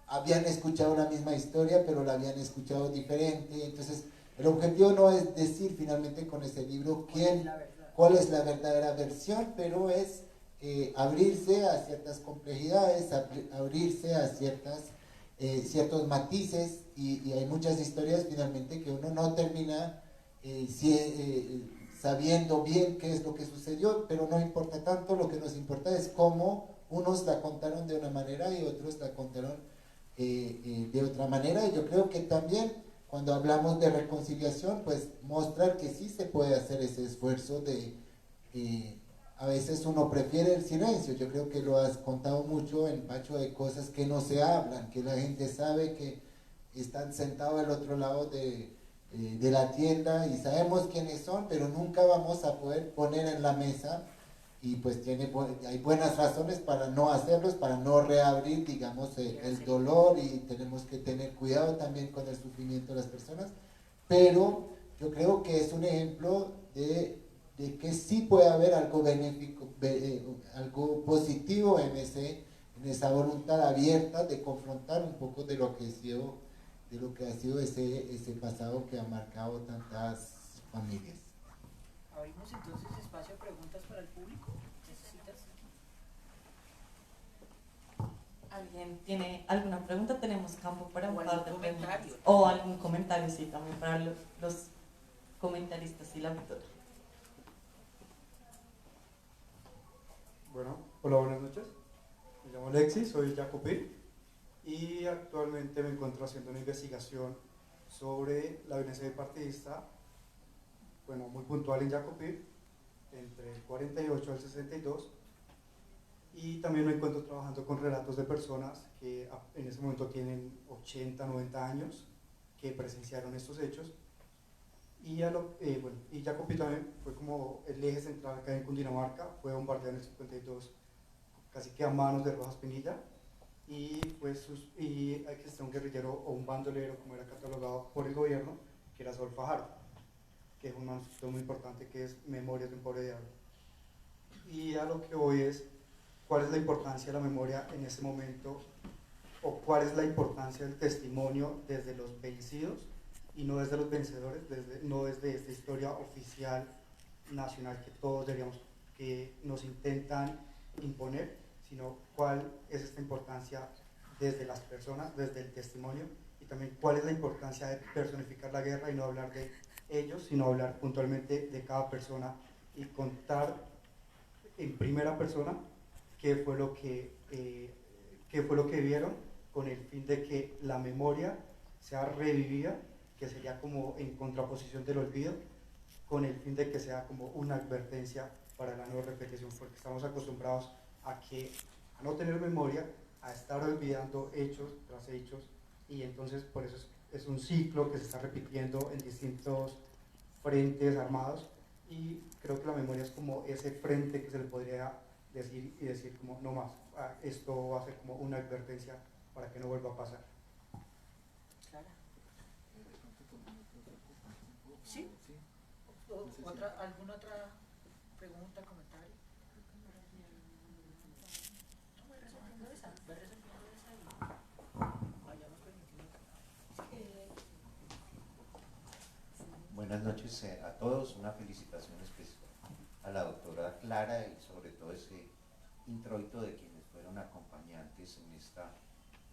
habían escuchado la misma historia, pero la habían escuchado diferente. Entonces, el objetivo no es decir finalmente con ese libro cuál es la verdadera versión, pero es abrirse a ciertas complejidades, abrirse a ciertos matices, y hay muchas historias finalmente que uno no termina sabiendo bien qué es lo que sucedió, pero no importa tanto. Lo que nos importa es cómo unos la contaron de una manera y otros la contaron de otra manera. Y yo creo que también cuando hablamos de reconciliación, pues mostrar que sí se puede hacer ese esfuerzo de a veces uno prefiere el silencio. Yo creo que lo has contado mucho en Pacho, de cosas que no se hablan, que la gente sabe que están sentados al otro lado de la tienda y sabemos quiénes son, pero nunca vamos a poder poner en la mesa, y pues hay buenas razones para no hacerlos, para no reabrir, digamos, el dolor, y tenemos que tener cuidado también con el sufrimiento de las personas. Pero yo creo que es un ejemplo de que sí puede haber algo benéfico, algo positivo en esa voluntad abierta de confrontar un poco de lo que ha sido ese pasado que ha marcado tantas familias. Abrimos entonces espacio a preguntas para el público. ¿Necesitas? ¿Alguien tiene alguna pregunta? Tenemos campo para un O par de algún preguntas. comentario. O algún comentario, sí, también para los comentaristas y la autora. Bueno, hola, buenas noches. Me llamo Alexis, soy Jacopí y actualmente me encuentro haciendo una investigación sobre la violencia bipartidista, bueno, muy puntual en Jacopí, entre el 48 al 62, y también me encuentro trabajando con relatos de personas que en ese momento tienen 80, 90 años, que presenciaron estos hechos. Y Jacopí también fue como el eje central acá en Cundinamarca, fue bombardeado en el 52 casi que a manos de Rojas Pinilla, y existía un guerrillero o un bandolero, como era catalogado por el gobierno, que era Sol Fajardo, que es un manuscrito muy importante que es Memorias de un pobre diablo. Y a lo que voy es, ¿cuál es la importancia de la memoria en ese momento? ¿O cuál es la importancia del testimonio desde los vencidos y no desde los vencedores, no desde esta historia oficial nacional que todos diríamos que nos intentan imponer, sino cuál es esta importancia desde las personas, desde el testimonio, y también cuál es la importancia de personificar la guerra y no hablar de ellos, sino hablar puntualmente de cada persona y contar en primera persona qué fue lo que vieron, con el fin de que la memoria sea revivida, que sería como en contraposición del olvido, con el fin de que sea como una advertencia para la no repetición, porque estamos acostumbrados a no tener memoria, a estar olvidando hechos tras hechos, y entonces por eso es un ciclo que se está repitiendo en distintos frentes armados, y creo que la memoria es como ese frente que se le podría decir como no más, esto va a ser como una advertencia para que no vuelva a pasar. Clara. ¿Sí? ¿Alguna otra pregunta, comentario? No, voy resolviendo esa y vayamos permitiendo. Buenas noches a todos, una felicitación especial a la doctora Clara y sobre todo ese introito de quienes fueron acompañantes en esta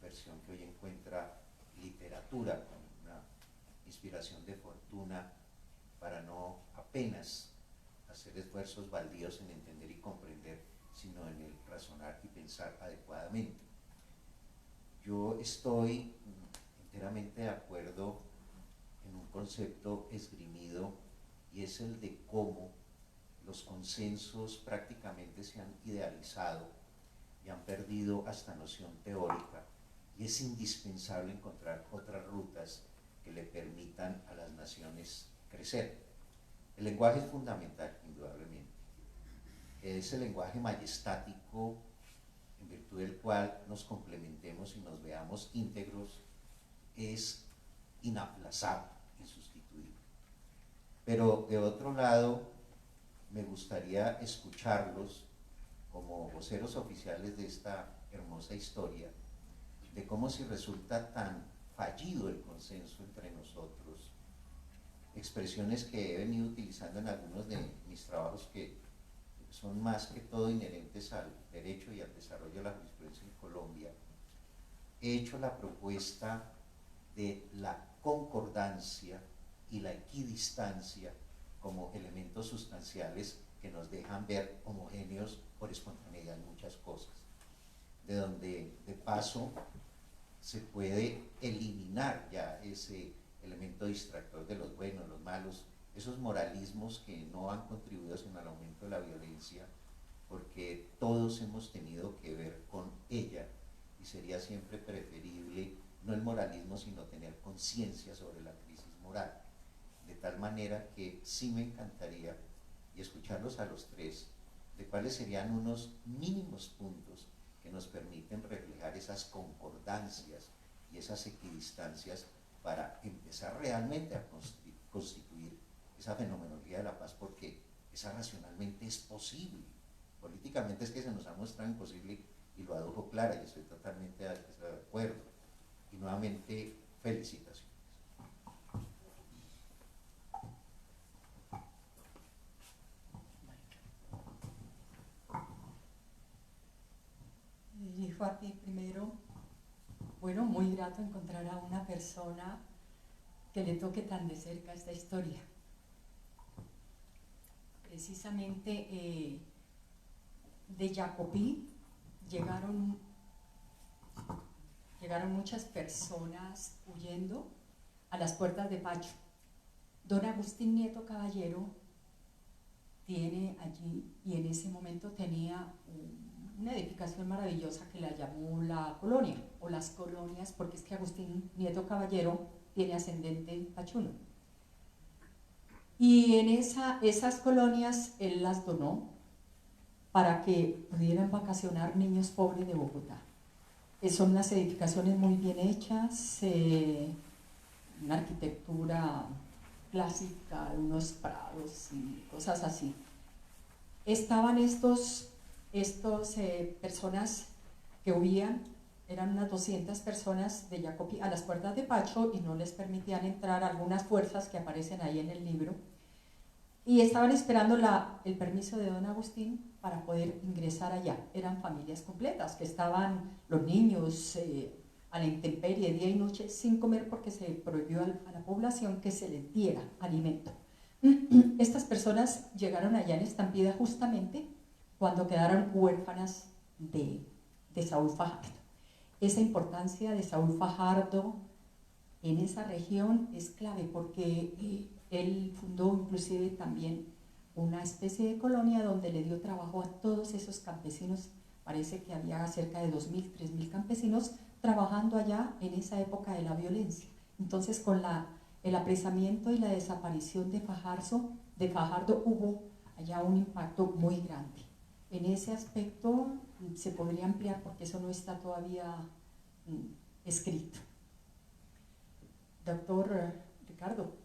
versión que hoy encuentra literatura con una inspiración de fortuna para no apenas hacer esfuerzos baldíos en entender y comprender, sino en el razonar y pensar adecuadamente. Yo estoy enteramente de acuerdo en un concepto esgrimido, y es el de cómo los consensos prácticamente se han idealizado y han perdido hasta noción teórica, y es indispensable encontrar otras rutas que le permitan a las naciones crecer. El lenguaje es fundamental, indudablemente. Es el lenguaje majestático en virtud del cual nos complementemos y nos veamos íntegros, es inaplazable, insustituible. Pero de otro lado, me gustaría escucharlos como voceros oficiales de esta hermosa historia, de cómo, si resulta tan fallido el consenso entre nosotros, expresiones que he venido utilizando en algunos de mis trabajos que son más que todo inherentes al derecho y al desarrollo de la jurisprudencia en Colombia, he hecho la propuesta de la concordancia y la equidistancia como elementos sustanciales que nos dejan ver homogéneos por espontaneidad en muchas cosas, de donde de paso se puede eliminar ya ese elemento distractor de los buenos, los malos, esos moralismos que no han contribuido sino al aumento de la violencia, porque todos hemos tenido que ver con ella y sería siempre preferible no el moralismo sino tener conciencia sobre la crisis moral, de tal manera que sí me encantaría y escucharlos a los tres de cuáles serían unos mínimos puntos que nos permiten reflejar esas concordancias y esas equidistancias para empezar realmente a constituir esa fenomenología de la paz, porque esa racionalmente es posible. Políticamente es que se nos ha mostrado imposible y lo adujo Clara y estoy totalmente de acuerdo. Y nuevamente, felicitaciones. Dirijo a ti primero. Bueno, muy grato encontrar a una persona que le toque tan de cerca esta historia. Precisamente de Jacopí llegaron muchas personas huyendo a las puertas de Pacho. Don Agustín Nieto Caballero tiene allí, y en ese momento tenía una edificación maravillosa que la llamó la colonia, o las colonias, porque es que Agustín Nieto Caballero tiene ascendente pachuno. Y en esas colonias él las donó para que pudieran vacacionar niños pobres de Bogotá. Son unas edificaciones muy bien hechas, una arquitectura clásica, unos prados y cosas así. Estaban estos personas que huían, eran unas 200 personas de Jacopí a las puertas de Pacho y no les permitían entrar algunas fuerzas que aparecen ahí en el libro, y estaban esperando el permiso de don Agustín para poder ingresar allá. Eran familias completas que estaban los niños a la intemperie día y noche sin comer porque se prohibió a la población que se les diera alimento. Estas personas llegaron allá en estampida justamente cuando quedaron huérfanas de Saúl Fajardo. Esa importancia de Saúl Fajardo en esa región es clave porque él fundó inclusive también una especie de colonia donde le dio trabajo a todos esos campesinos. Parece que había cerca de 2.000, 3.000 campesinos trabajando allá en esa época de la violencia. Entonces, con el apresamiento y la desaparición de Fajardo hubo allá un impacto muy grande. En ese aspecto se podría ampliar porque eso no está todavía escrito. Doctor Ricardo,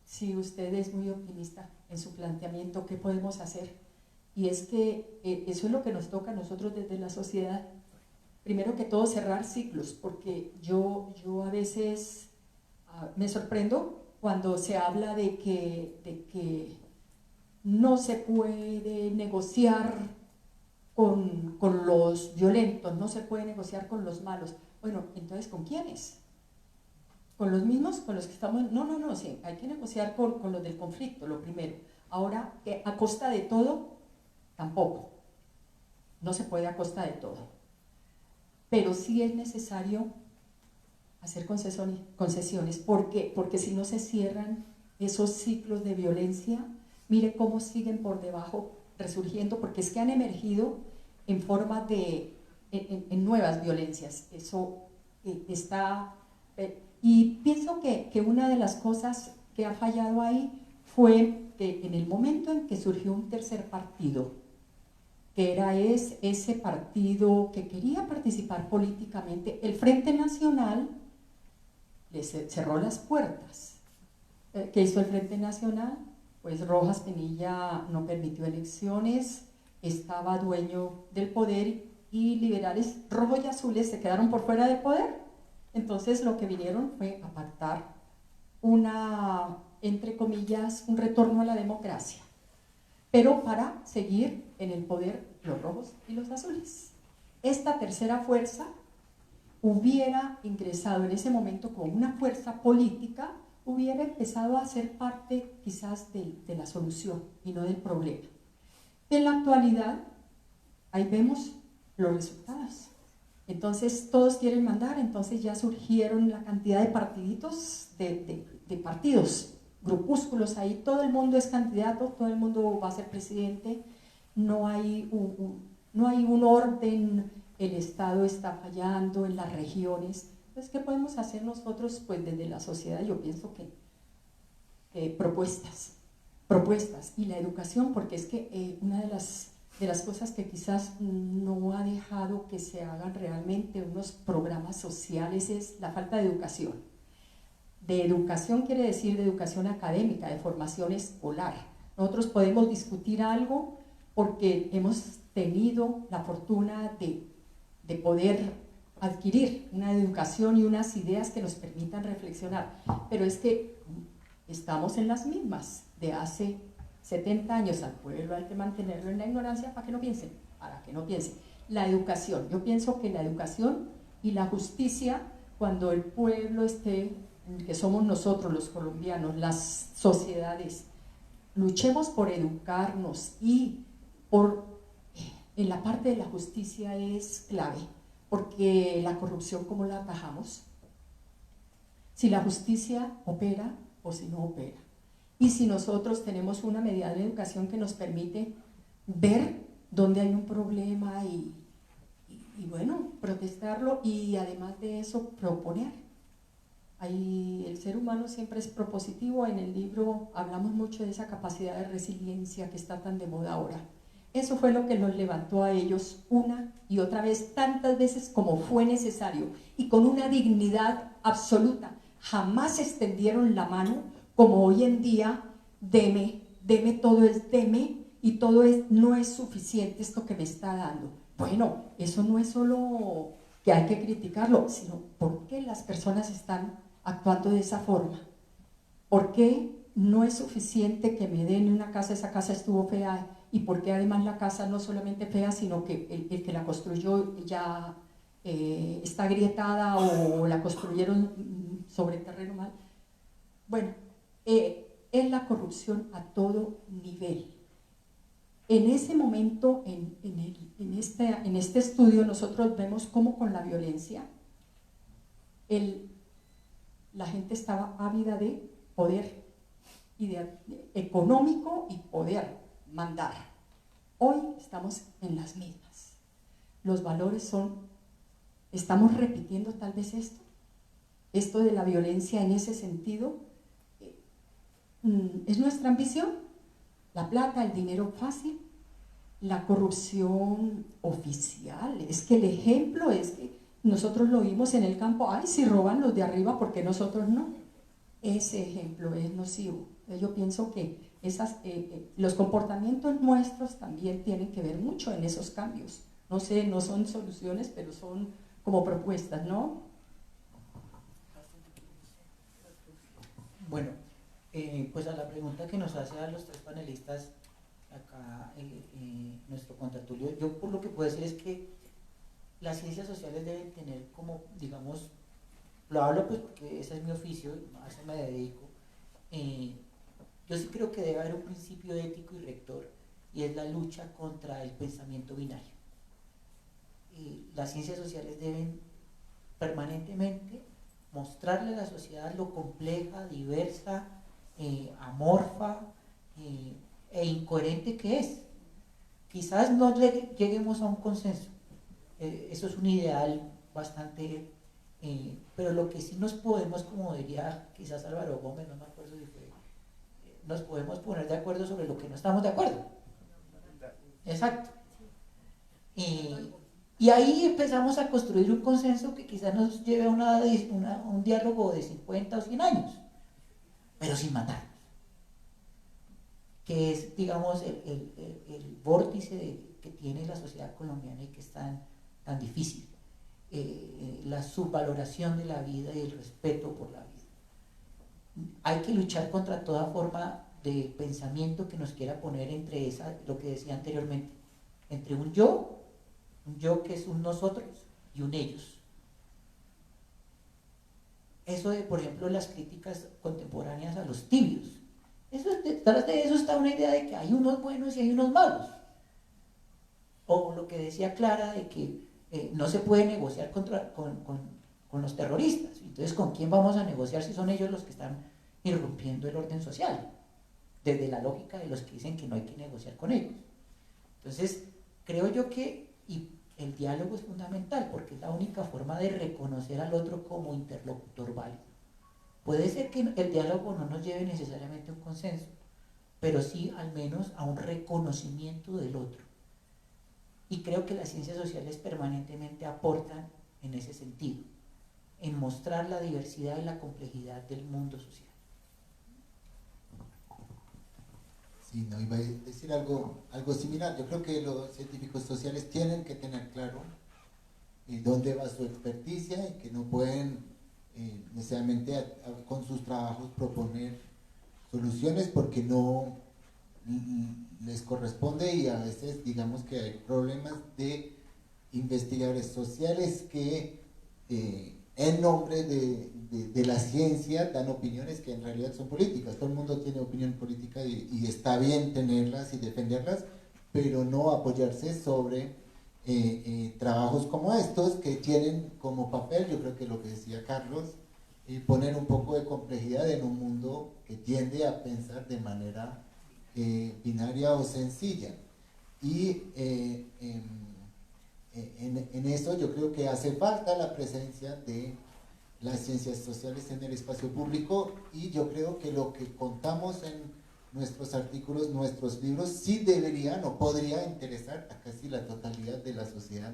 si usted es muy optimista en su planteamiento, ¿qué podemos hacer? Y es que eso es lo que nos toca a nosotros desde la sociedad. Primero que todo, cerrar ciclos, porque yo a veces me sorprendo cuando se habla de que no se puede negociar con los violentos, no se puede negociar con los malos. Bueno, entonces, ¿con quiénes? ¿Con los mismos? ¿Con los que estamos? No, sí, hay que negociar con los del conflicto, lo primero. Ahora, a costa de todo, tampoco. No se puede a costa de todo. Pero sí es necesario hacer concesiones, porque si no se cierran esos ciclos de violencia, mire cómo siguen por debajo resurgiendo, porque es que han emergido en forma en nuevas violencias. Eso está... Y pienso que una de las cosas que ha fallado ahí fue que en el momento en que surgió un tercer partido, que era ese partido que quería participar políticamente, el Frente Nacional le cerró las puertas. ¿Qué hizo el Frente Nacional? Pues Rojas Pinilla no permitió elecciones, estaba dueño del poder y liberales rojos y azules se quedaron por fuera del poder. Entonces lo que vinieron fue a pactar entre comillas, un retorno a la democracia. pero para seguir en el poder los rojos y los azules. Esta tercera fuerza hubiera ingresado en ese momento como una fuerza política, hubiera empezado a ser parte quizás de la solución y no del problema. En la actualidad, ahí vemos los resultados. Entonces todos quieren mandar, entonces ya surgieron la cantidad de partiditos, de partidos, grupúsculos ahí, todo el mundo es candidato, todo el mundo va a ser presidente, no hay un orden, el Estado está fallando en las regiones. Entonces, ¿qué podemos hacer nosotros? Pues desde la sociedad yo pienso que propuestas, y la educación, porque es que una de las cosas que quizás no ha dejado que se hagan realmente unos programas sociales es la falta de educación. De educación quiere decir de educación académica, de formación escolar. Nosotros podemos discutir algo porque hemos tenido la fortuna de poder adquirir una educación y unas ideas que nos permitan reflexionar, pero es que estamos en las mismas de hace 70 años. Al pueblo hay que mantenerlo en la ignorancia para que no piensen, La educación, yo pienso que la educación y la justicia, cuando el pueblo esté, que somos nosotros los colombianos, las sociedades, luchemos por educarnos y en la parte de la justicia es clave, porque la corrupción, ¿cómo la atajamos? Si la justicia opera o si no opera. Y si nosotros tenemos una medida de educación que nos permite ver dónde hay un problema y bueno, protestarlo, y además de eso proponer. El ser humano siempre es propositivo. En el libro hablamos mucho de esa capacidad de resiliencia que está tan de moda ahora. Eso fue lo que nos levantó a ellos una y otra vez, tantas veces como fue necesario, y con una dignidad absoluta. Jamás extendieron la mano como hoy en día, deme, todo es deme, y todo no es suficiente esto que me está dando. Bueno, eso no es solo que hay que criticarlo, sino por qué las personas están actuando de esa forma. ¿Por qué no es suficiente que me den una casa, esa casa estuvo fea? Y por qué además la casa no solamente fea, sino que el que la construyó ya está agrietada, o la construyeron sobre terreno mal. Bueno, es la corrupción a todo nivel. En ese momento, en este estudio, nosotros vemos cómo con la violencia la gente estaba ávida de poder y económico y poder mandar. Hoy estamos en las mismas. Los valores estamos repitiendo tal vez esto de la violencia en ese sentido. Es nuestra ambición, la plata, el dinero fácil, la corrupción oficial. Es que el ejemplo es que nosotros lo vimos en el campo. Ay, si roban los de arriba, ¿por qué nosotros no? Ese ejemplo es nocivo. Yo pienso que los comportamientos nuestros también tienen que ver mucho en esos cambios. No sé, no son soluciones, pero son como propuestas, ¿no? Bueno, pues a la pregunta que nos hace a los tres panelistas acá nuestro contertulio, yo por lo que puedo decir es que las ciencias sociales deben tener como, digamos, lo hablo pues porque ese es mi oficio, a eso me dedico. Yo sí creo que debe haber un principio ético y rector, y es la lucha contra el pensamiento binario. Las ciencias sociales deben permanentemente mostrarle a la sociedad lo compleja, diversa, amorfa e incoherente que es. Quizás no lleguemos a un consenso, eso es un ideal bastante, pero lo que sí nos podemos, como diría quizás Álvaro Gómez, no me acuerdo si fue, nos podemos poner de acuerdo sobre lo que no estamos de acuerdo. Exacto. Y ahí empezamos a construir un consenso que quizás nos lleve a un diálogo de 50 o 100 años, pero sin matarnos, que es, digamos, el vórtice que tiene la sociedad colombiana y que es tan difícil, la subvaloración de la vida y el respeto por la vida. Hay que luchar contra toda forma de pensamiento que nos quiera poner entre lo que decía anteriormente, entre un yo que es un nosotros y un ellos. Eso de, por ejemplo, las críticas contemporáneas a los tibios. Detrás de eso está una idea de que hay unos buenos y hay unos malos. O lo que decía Clara de que no se puede negociar con los terroristas. Entonces, ¿con quién vamos a negociar si son ellos los que están irrumpiendo el orden social? Desde la lógica de los que dicen que no hay que negociar con ellos. Entonces, creo yo que el diálogo es fundamental porque es la única forma de reconocer al otro como interlocutor válido. Puede ser que el diálogo no nos lleve necesariamente a un consenso, pero sí al menos a un reconocimiento del otro. Y creo que las ciencias sociales permanentemente aportan en ese sentido, en mostrar la diversidad y la complejidad del mundo social. Sí, no, iba a decir algo similar. Yo creo que los científicos sociales tienen que tener claro dónde va su experticia y que no pueden necesariamente con sus trabajos proponer soluciones porque no les corresponde, y a veces digamos que hay problemas de investigadores sociales que en nombre de la ciencia dan opiniones que en realidad son políticas. Todo el mundo tiene opinión política y está bien tenerlas y defenderlas, pero no apoyarse sobre trabajos como estos que tienen como papel, yo creo que lo que decía Carlos, poner un poco de complejidad en un mundo que tiende a pensar de manera binaria o sencilla. Y en eso yo creo que hace falta la presencia de las ciencias sociales en el espacio público, y yo creo que lo que contamos en nuestros artículos, nuestros libros, sí deberían o podría interesar a casi la totalidad de la sociedad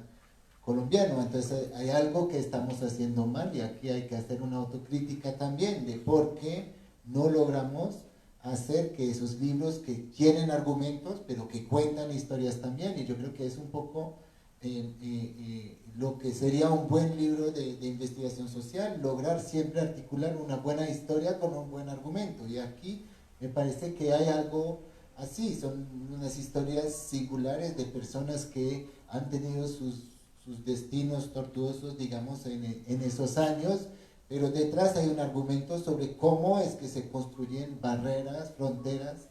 colombiana. Entonces hay algo que estamos haciendo mal, y aquí hay que hacer una autocrítica también de por qué no logramos hacer que esos libros que tienen argumentos pero que cuentan historias también. Y yo creo que es un poco lo que sería un buen libro de investigación social, lograr siempre articular una buena historia con un buen argumento, y aquí me parece que hay algo así. Son unas historias singulares de personas que han tenido sus destinos tortuosos, digamos, en esos años, pero detrás hay un argumento sobre cómo es que se construyen barreras, fronteras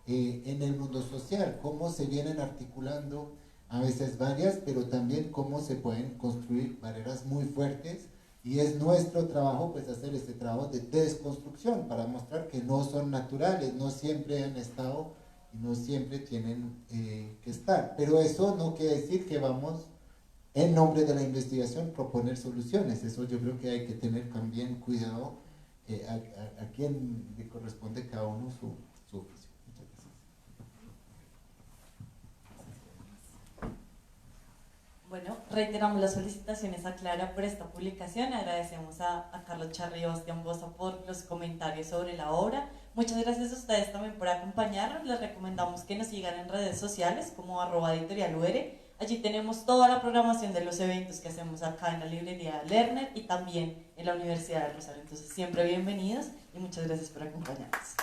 en el mundo social, cómo se vienen articulando a veces varias, pero también cómo se pueden construir barreras muy fuertes, y es nuestro trabajo pues hacer este trabajo de desconstrucción para mostrar que no son naturales, no siempre han estado y no siempre tienen que estar. Pero eso no quiere decir que vamos en nombre de la investigación proponer soluciones. Eso yo creo que hay que tener también cuidado a quien le corresponde cada uno su oficio. Bueno, reiteramos las felicitaciones a Clara por esta publicación. Agradecemos a Carlos Charri y Bastián Bosa por los comentarios sobre la obra. Muchas gracias a ustedes también por acompañarnos. Les recomendamos que nos sigan en redes sociales como @editorialur. Allí tenemos toda la programación de los eventos que hacemos acá en la librería Lerner y también en la Universidad de Rosario. Entonces, siempre bienvenidos y muchas gracias por acompañarnos.